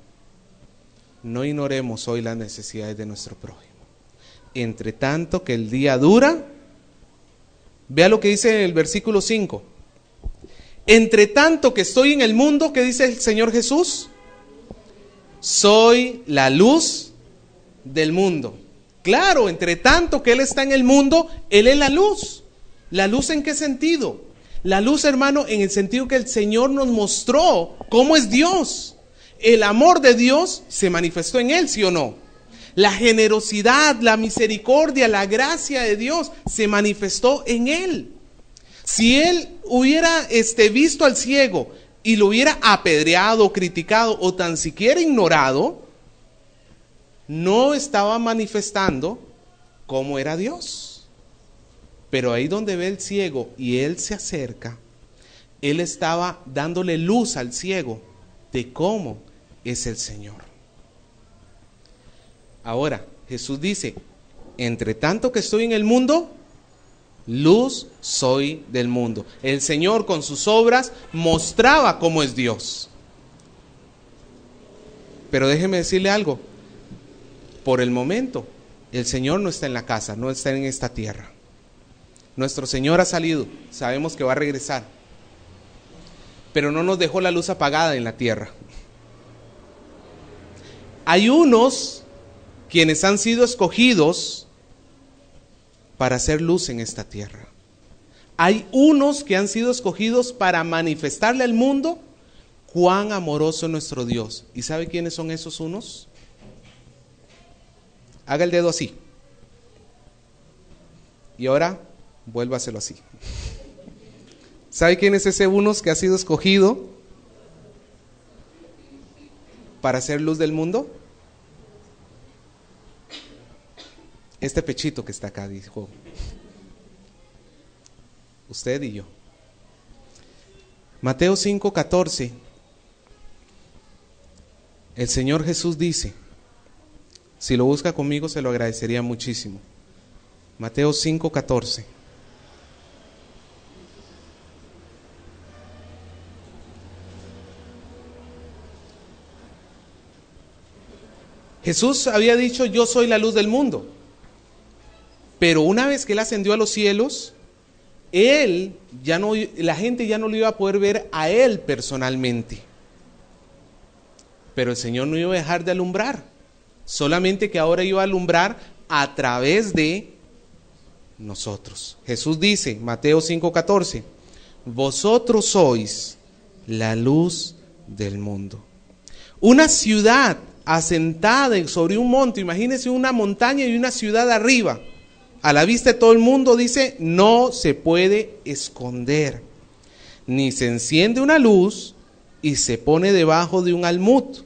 No ignoremos hoy las necesidades de nuestro prójimo. Entre tanto que el día dura, vea lo que dice en el versículo 5. Entre tanto que estoy en el mundo, ¿qué dice el Señor Jesús? Soy la luz del mundo. Claro, entre tanto que Él está en el mundo, Él es la luz. ¿La luz en qué sentido? La luz, hermano, en el sentido que el Señor nos mostró cómo es Dios. El amor de Dios se manifestó en Él, ¿sí o no? La generosidad, la misericordia, la gracia de Dios se manifestó en Él. Si Él hubiera visto al ciego y lo hubiera apedreado, criticado o tan siquiera ignorado, no estaba manifestando cómo era Dios. Pero ahí donde ve el ciego y Él se acerca, Él estaba dándole luz al ciego de cómo es el Señor. Ahora, Jesús dice, entre tanto que estoy en el mundo, luz soy del mundo. El Señor con sus obras mostraba cómo es Dios. Pero déjeme decirle algo, por el momento, el Señor no está en la casa, no está en esta tierra. Nuestro Señor ha salido, sabemos que va a regresar, pero no nos dejó la luz apagada en la tierra. Hay unos quienes han sido escogidos para hacer luz en esta tierra. Hay unos que han sido escogidos para manifestarle al mundo cuán amoroso es nuestro Dios. ¿Y sabe quiénes son esos unos? Haga el dedo así. Y ahora vuélvaselo así. ¿Sabe quién es ese unos que ha sido escogido para hacer luz del mundo? Este pechito que está acá, dijo. Usted y yo. Mateo 5:14. El Señor Jesús dice, si lo busca conmigo se lo agradecería muchísimo. Mateo 5:14. Jesús había dicho, yo soy la luz del mundo. Pero una vez que Él ascendió a los cielos, la gente ya no lo iba a poder ver a Él personalmente. Pero el Señor no iba a dejar de alumbrar. Solamente que ahora iba a alumbrar a través de nosotros. Jesús dice, Mateo 5:14, vosotros sois la luz del mundo. Una ciudad asentada sobre un monte, imagínense una montaña y una ciudad arriba, a la vista de todo el mundo, dice, no se puede esconder, ni se enciende una luz y se pone debajo de un almud,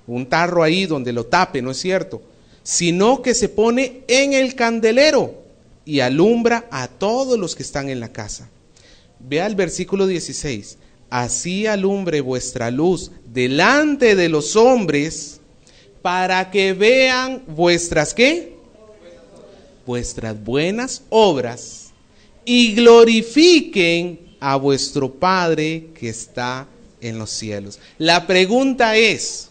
un tarro ahí donde lo tape, no es cierto, sino que se pone en el candelero y alumbra a todos los que están en la casa. Vea el versículo 16, así alumbre vuestra luz delante de los hombres, para que vean vuestras, ¿qué? Vuestras buenas obras y glorifiquen a vuestro Padre que está en los cielos. La pregunta es,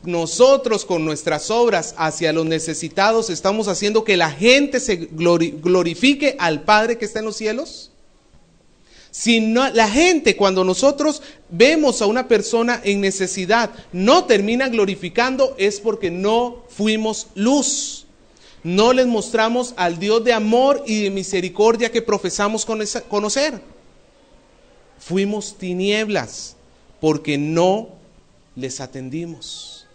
¿nosotros con nuestras obras hacia los necesitados estamos haciendo que la gente se glorifique al Padre que está en los cielos? Si no, la gente, cuando nosotros vemos a una persona en necesidad, no termina glorificando, es porque no fuimos luz. No les mostramos al Dios de amor y de misericordia que profesamos conocer. Fuimos tinieblas porque no les atendimos.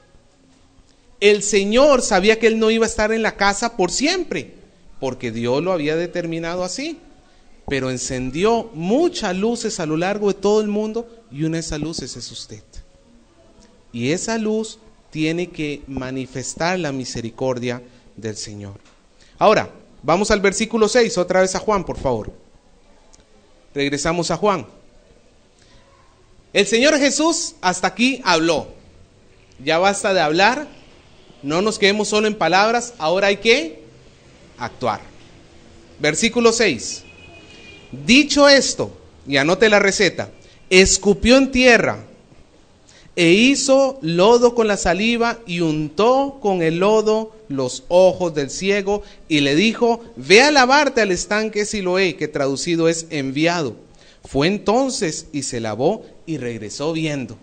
El Señor sabía que Él no iba a estar en la casa por siempre, porque Dios lo había determinado así. Pero encendió muchas luces a lo largo de todo el mundo y una de esas luces es usted. Y esa luz tiene que manifestar la misericordia del Señor. Ahora, vamos al versículo 6, otra vez a Juan, por favor. Regresamos a Juan. El Señor Jesús hasta aquí habló. Ya basta de hablar, no nos quedemos solo en palabras, ahora hay que actuar. Versículo 6. Dicho esto, y anote la receta, escupió en tierra e hizo lodo con la saliva y untó con el lodo los ojos del ciego y le dijo, ve a lavarte al estanque Siloé, que traducido es enviado. Fue entonces y se lavó y regresó viendo.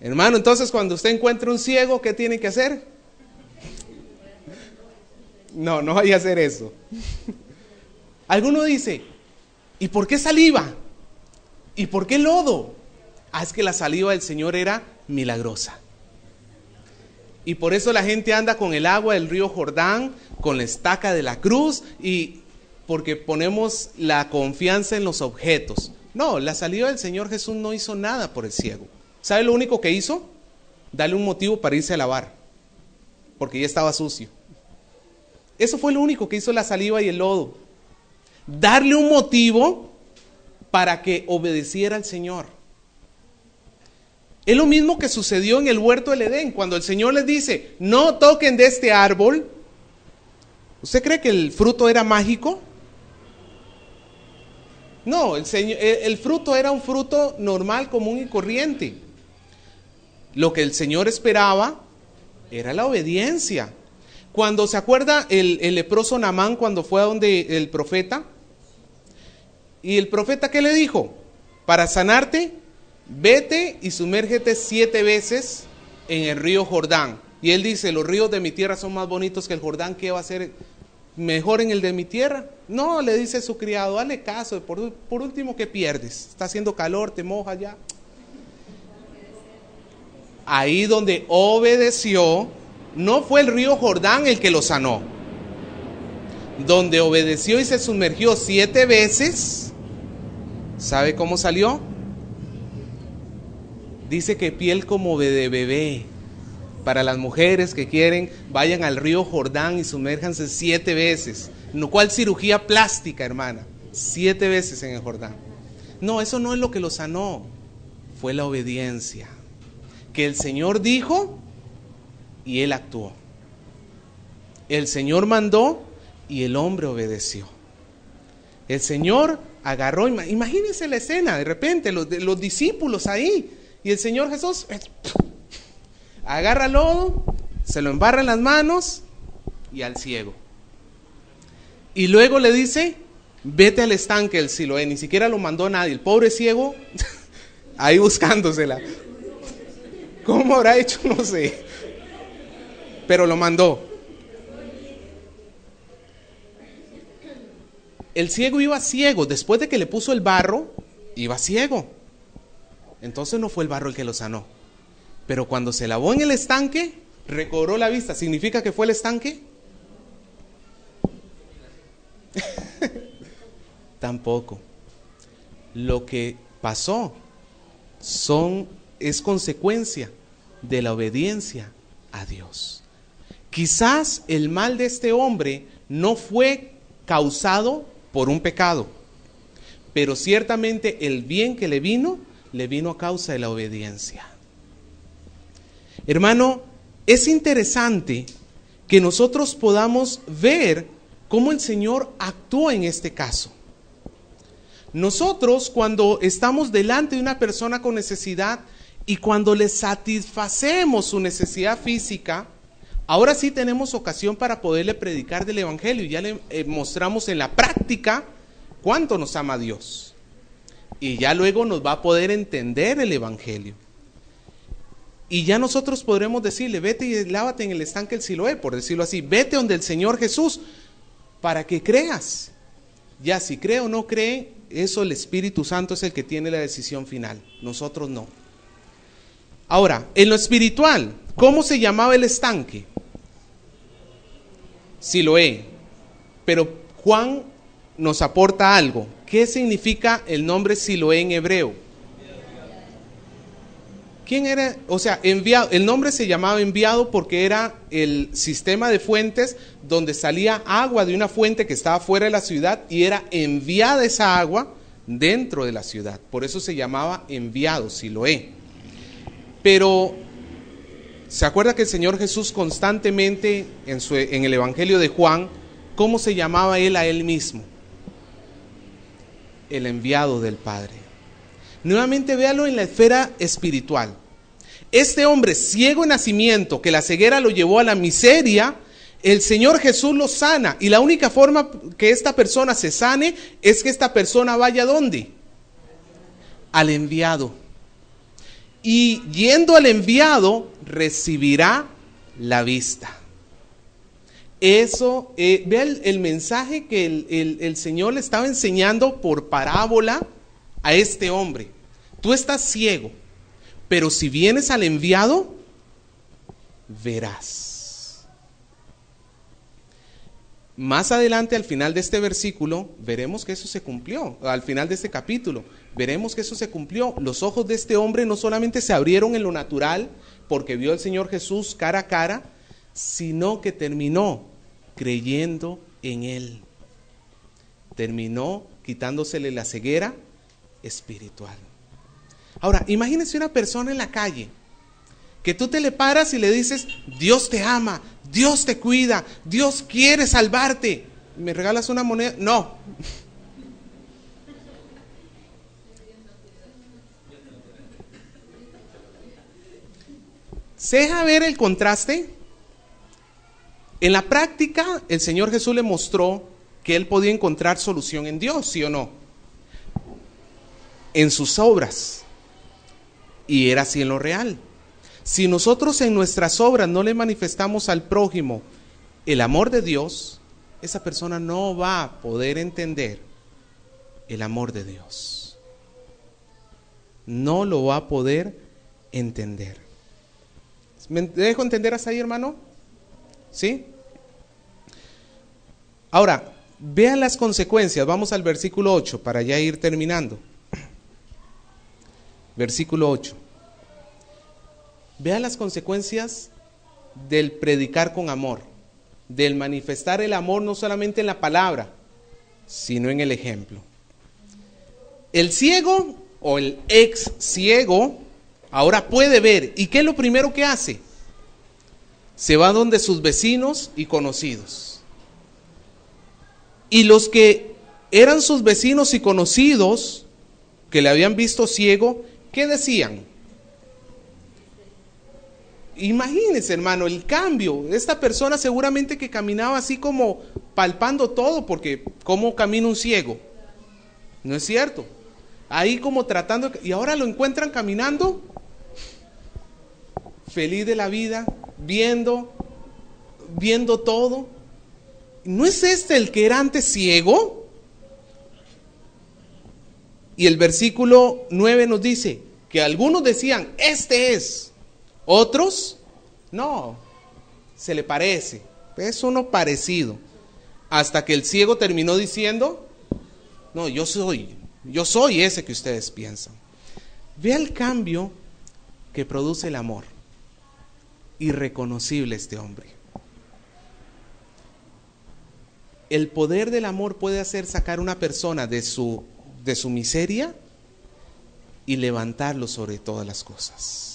Hermano, entonces cuando usted encuentra un ciego, ¿qué tiene que hacer? No vaya a hacer eso. Alguno dice, ¿y por qué saliva? ¿Y por qué lodo? Es que la saliva del Señor era milagrosa. Y por eso la gente anda con el agua del río Jordán, con la estaca de la cruz, y porque ponemos la confianza en los objetos. No, la saliva del Señor Jesús no hizo nada por el ciego. ¿Sabe lo único que hizo? Darle un motivo para irse a lavar, porque ya estaba sucio. Eso fue lo único que hizo la saliva y el lodo. Darle un motivo para que obedeciera al Señor. Es lo mismo que sucedió en el huerto del Edén, cuando el Señor les dice, no toquen de este árbol. ¿Usted cree que el fruto era mágico? No, el fruto era un fruto normal, común y corriente. Lo que el Señor esperaba era la obediencia. Cuando se acuerda el leproso Naamán cuando fue a donde el profeta, y el profeta ¿qué le dijo? Para sanarte, vete y sumérgete 7 veces en el río Jordán. Y él dice, los ríos de mi tierra son más bonitos que el Jordán, ¿qué va a ser mejor en el de mi tierra? No, le dice su criado, dale caso, por último, ¿qué pierdes? Está haciendo calor, te mojas ya. Ahí donde obedeció, no fue el río Jordán el que lo sanó. Donde obedeció y se sumergió 7 veces, ¿sabe cómo salió? Dice que piel como de bebé. Para las mujeres que quieren, vayan al río Jordán y sumérjanse 7 veces. No, ¿cuál cirugía plástica, hermana? 7 veces en el Jordán. No, eso no es lo que lo sanó. Fue la obediencia. Que el Señor dijo y él actuó. El Señor mandó y el hombre obedeció. El Señor agarró, imagínense la escena, de repente los discípulos ahí, y el Señor Jesús agarra lodo, se lo embarra en las manos y al ciego. Y luego le dice, vete al estanque del Siloé. Ni siquiera lo mandó nadie, el pobre ciego ahí buscándosela. ¿Cómo habrá hecho? No sé. Pero lo mandó. El ciego iba ciego. Después de que le puso el barro, iba ciego. Entonces no fue el barro el que lo sanó. Pero cuando se lavó en el estanque, recobró la vista. ¿Significa que fue el estanque? Tampoco. Lo que pasó es consecuencia de la obediencia a Dios. Quizás el mal de este hombre no fue causado por un pecado, pero ciertamente el bien que le vino a causa de la obediencia. Hermano, es interesante que nosotros podamos ver cómo el Señor actúa en este caso. Nosotros, cuando estamos delante de una persona con necesidad y cuando le satisfacemos su necesidad física, ahora sí tenemos ocasión para poderle predicar del Evangelio. Ya le mostramos en la práctica cuánto nos ama Dios. Y ya luego nos va a poder entender el Evangelio. Y ya nosotros podremos decirle, vete y lávate en el estanque del Siloé, por decirlo así. Vete donde el Señor Jesús, para que creas. Ya si cree o no cree, eso el Espíritu Santo es el que tiene la decisión final. Nosotros no. Ahora, en lo espiritual, ¿cómo se llamaba el estanque? Siloé. Pero Juan nos aporta algo. ¿Qué significa el nombre Siloé en hebreo? ¿Quién era? O sea, enviado. El nombre se llamaba enviado porque era el sistema de fuentes donde salía agua de una fuente que estaba fuera de la ciudad y era enviada esa agua dentro de la ciudad. Por eso se llamaba enviado, Siloé. Pero ¿se acuerda que el Señor Jesús constantemente en el Evangelio de Juan ¿cómo se llamaba él a él mismo? El enviado del Padre. Nuevamente véalo en la esfera espiritual. Este hombre ciego de nacimiento, que la ceguera lo llevó a la miseria, el Señor Jesús lo sana. Y la única forma que esta persona se sane es que esta persona vaya ¿a dónde? Al enviado. Y yendo al enviado, recibirá la vista. Eso, vea el mensaje que el Señor le estaba enseñando por parábola a este hombre. Tú estás ciego, pero si vienes al enviado, verás. Más adelante, al final de este versículo, veremos que eso se cumplió. Al final de este capítulo, veremos que eso se cumplió. Los ojos de este hombre no solamente se abrieron en lo natural, porque vio al Señor Jesús cara a cara, sino que terminó creyendo en Él. Terminó quitándosele la ceguera espiritual. Ahora, imagínense una persona en la calle, que tú te le paras y le dices, Dios te ama, Dios te cuida, Dios quiere salvarte. ¿Me regalas una moneda? No. ¿Se deja ver el contraste? En la práctica, el Señor Jesús le mostró que él podía encontrar solución en Dios, ¿sí o no? En sus obras. Y era así en lo real. Si nosotros en nuestras obras no le manifestamos al prójimo el amor de Dios, esa persona no va a poder entender el amor de Dios. No lo va a poder entender. ¿Me dejo entender hasta ahí, hermano? ¿Sí? Ahora, vean las consecuencias. Vamos al versículo 8 para ya ir terminando. Versículo 8. Vean las consecuencias del predicar con amor, del manifestar el amor no solamente en la palabra, sino en el ejemplo. El ciego o el ex ciego ahora puede ver. ¿Y qué es lo primero que hace? Se va donde sus vecinos y conocidos. Y los que eran sus vecinos y conocidos, que le habían visto ciego, ¿qué decían? Imagínense, hermano, el cambio. Esta persona seguramente que caminaba así como palpando todo, porque ¿cómo camina un ciego? ¿No es cierto? Ahí como tratando, y ahora lo encuentran caminando feliz de la vida, viendo todo. ¿No es este el que era antes ciego? Y el versículo 9 nos dice que algunos decían, este es. Otros, no, se le parece. Es uno parecido. Hasta que el ciego terminó diciendo, no, yo soy ese que ustedes piensan. Vea el cambio que produce el amor. Irreconocible este hombre. El poder del amor puede hacer sacar a una persona de su miseria y levantarlo sobre todas las cosas.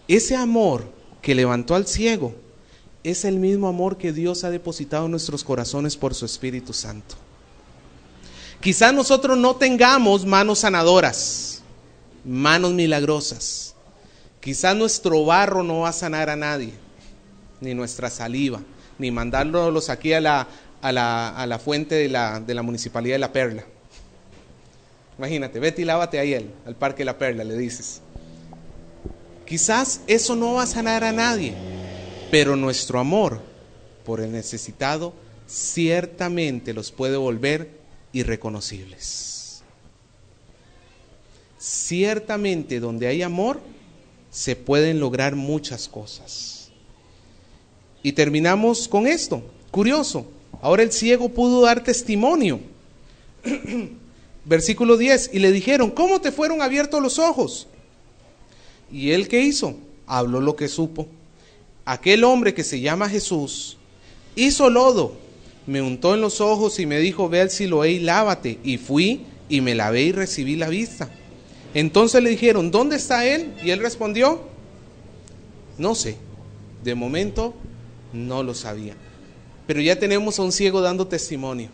Ese amor que levantó al ciego es el mismo amor que Dios ha depositado en nuestros corazones por su Espíritu Santo. Quizás nosotros no tengamos manos sanadoras, manos milagrosas. Quizás nuestro barro no va a sanar a nadie, ni nuestra saliva, ni mandarlos aquí a la fuente de la Municipalidad de La Perla. Imagínate, vete y lávate ahí al Parque La Perla, le dices. Quizás eso no va a sanar a nadie, pero nuestro amor por el necesitado ciertamente los puede volver irreconocibles. Ciertamente donde hay amor se pueden lograr muchas cosas. Y terminamos con esto, curioso. Ahora el ciego pudo dar testimonio. Versículo 10, y le dijeron, ¿cómo te fueron abiertos los ojos? ¿Y él qué hizo? Habló lo que supo. Aquel hombre que se llama Jesús hizo lodo, me untó en los ojos y me dijo, ve al Siloé y lávate. Y fui y me lavé y recibí la vista. Entonces le dijeron, ¿dónde está él? Y él respondió, no sé, de momento no lo sabía. Pero ya tenemos a un ciego dando testimonio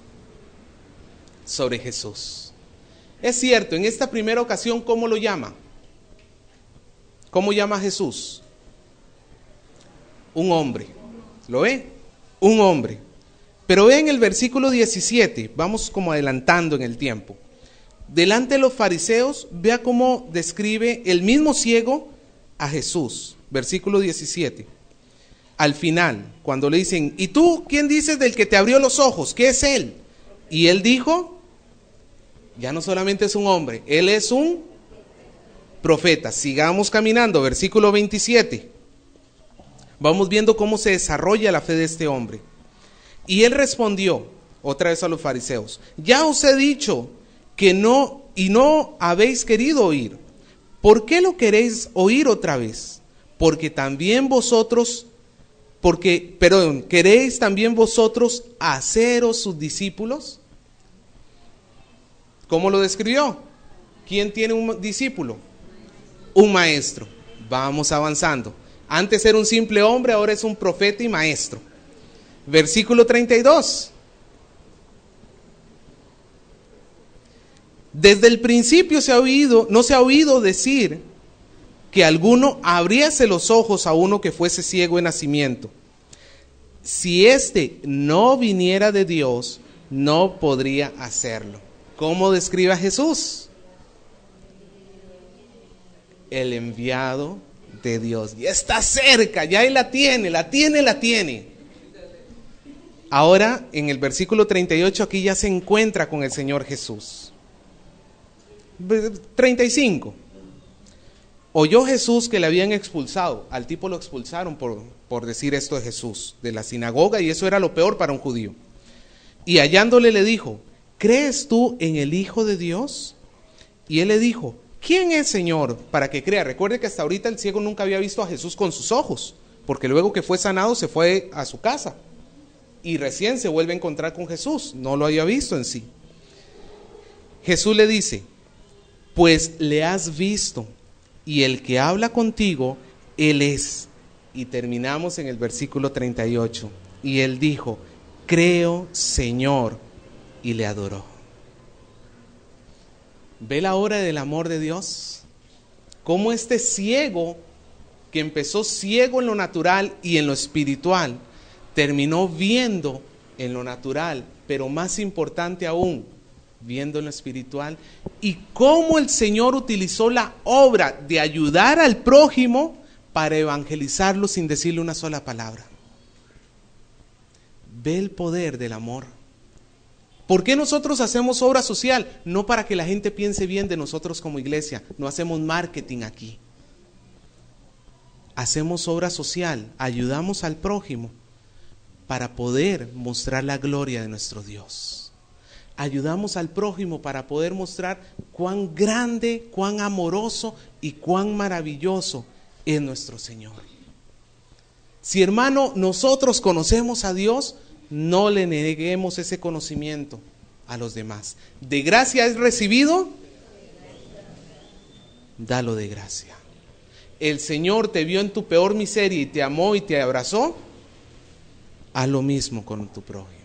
sobre Jesús. Es cierto, en esta primera ocasión, ¿cómo lo llama? ¿Cómo llama a Jesús? Un hombre. ¿Lo ve? Un hombre. Pero ve en el versículo 17, vamos como adelantando en el tiempo. Delante de los fariseos, vea cómo describe el mismo ciego a Jesús. Versículo 17. Al final, cuando le dicen, ¿y tú quién dices del que te abrió los ojos? ¿Qué es él? Y él dijo, ya no solamente es un hombre, él es un profeta. Sigamos caminando, versículo 27. Vamos viendo cómo se desarrolla la fe de este hombre. Y él respondió, otra vez a los fariseos, ya os he dicho que no, y no habéis querido oír. ¿Por qué lo queréis oír otra vez? Porque también vosotros, ¿queréis también vosotros haceros sus discípulos? ¿Cómo lo describió? ¿Quién tiene un discípulo? Un maestro. Vamos avanzando. Antes era un simple hombre, ahora es un profeta y maestro. Versículo 32. Desde el principio no se ha oído decir que alguno abriese los ojos a uno que fuese ciego de nacimiento. Si éste no viniera de Dios, no podría hacerlo. ¿Cómo describe a Jesús? El enviado de Dios. Ya está cerca, ya él la tiene. Ahora, en el versículo 38, aquí ya se encuentra con el Señor Jesús. 35. Oyó Jesús que le habían expulsado. Al tipo lo expulsaron por decir esto de Jesús, de la sinagoga, y eso era lo peor para un judío. Y hallándole le dijo, ¿crees tú en el Hijo de Dios? Y él le dijo, ¿quién es, Señor, para que crea? Recuerde que hasta ahorita el ciego nunca había visto a Jesús con sus ojos, porque luego que fue sanado se fue a su casa. Y recién se vuelve a encontrar con Jesús, no lo había visto en sí. Jesús le dice, pues le has visto, y el que habla contigo, él es. Y terminamos en el versículo 38. Y él dijo, creo, Señor, y le adoró. ¿Ve la obra del amor de Dios? Cómo este ciego, que empezó ciego en lo natural y en lo espiritual, terminó viendo en lo natural, pero más importante aún, viendo en lo espiritual, y cómo el Señor utilizó la obra de ayudar al prójimo para evangelizarlo sin decirle una sola palabra. Ve el poder del amor. ¿Por qué nosotros hacemos obra social? No para que la gente piense bien de nosotros como iglesia, no hacemos marketing aquí. Hacemos obra social, ayudamos al prójimo para poder mostrar la gloria de nuestro Dios. Ayudamos al prójimo para poder mostrar cuán grande, cuán amoroso y cuán maravilloso es nuestro Señor. Si, hermano, nosotros conocemos a Dios, no le neguemos ese conocimiento a los demás. ¿De gracia es recibido? Dalo de gracia. El Señor te vio en tu peor miseria y te amó y te abrazó. Haz lo mismo con tu prójimo.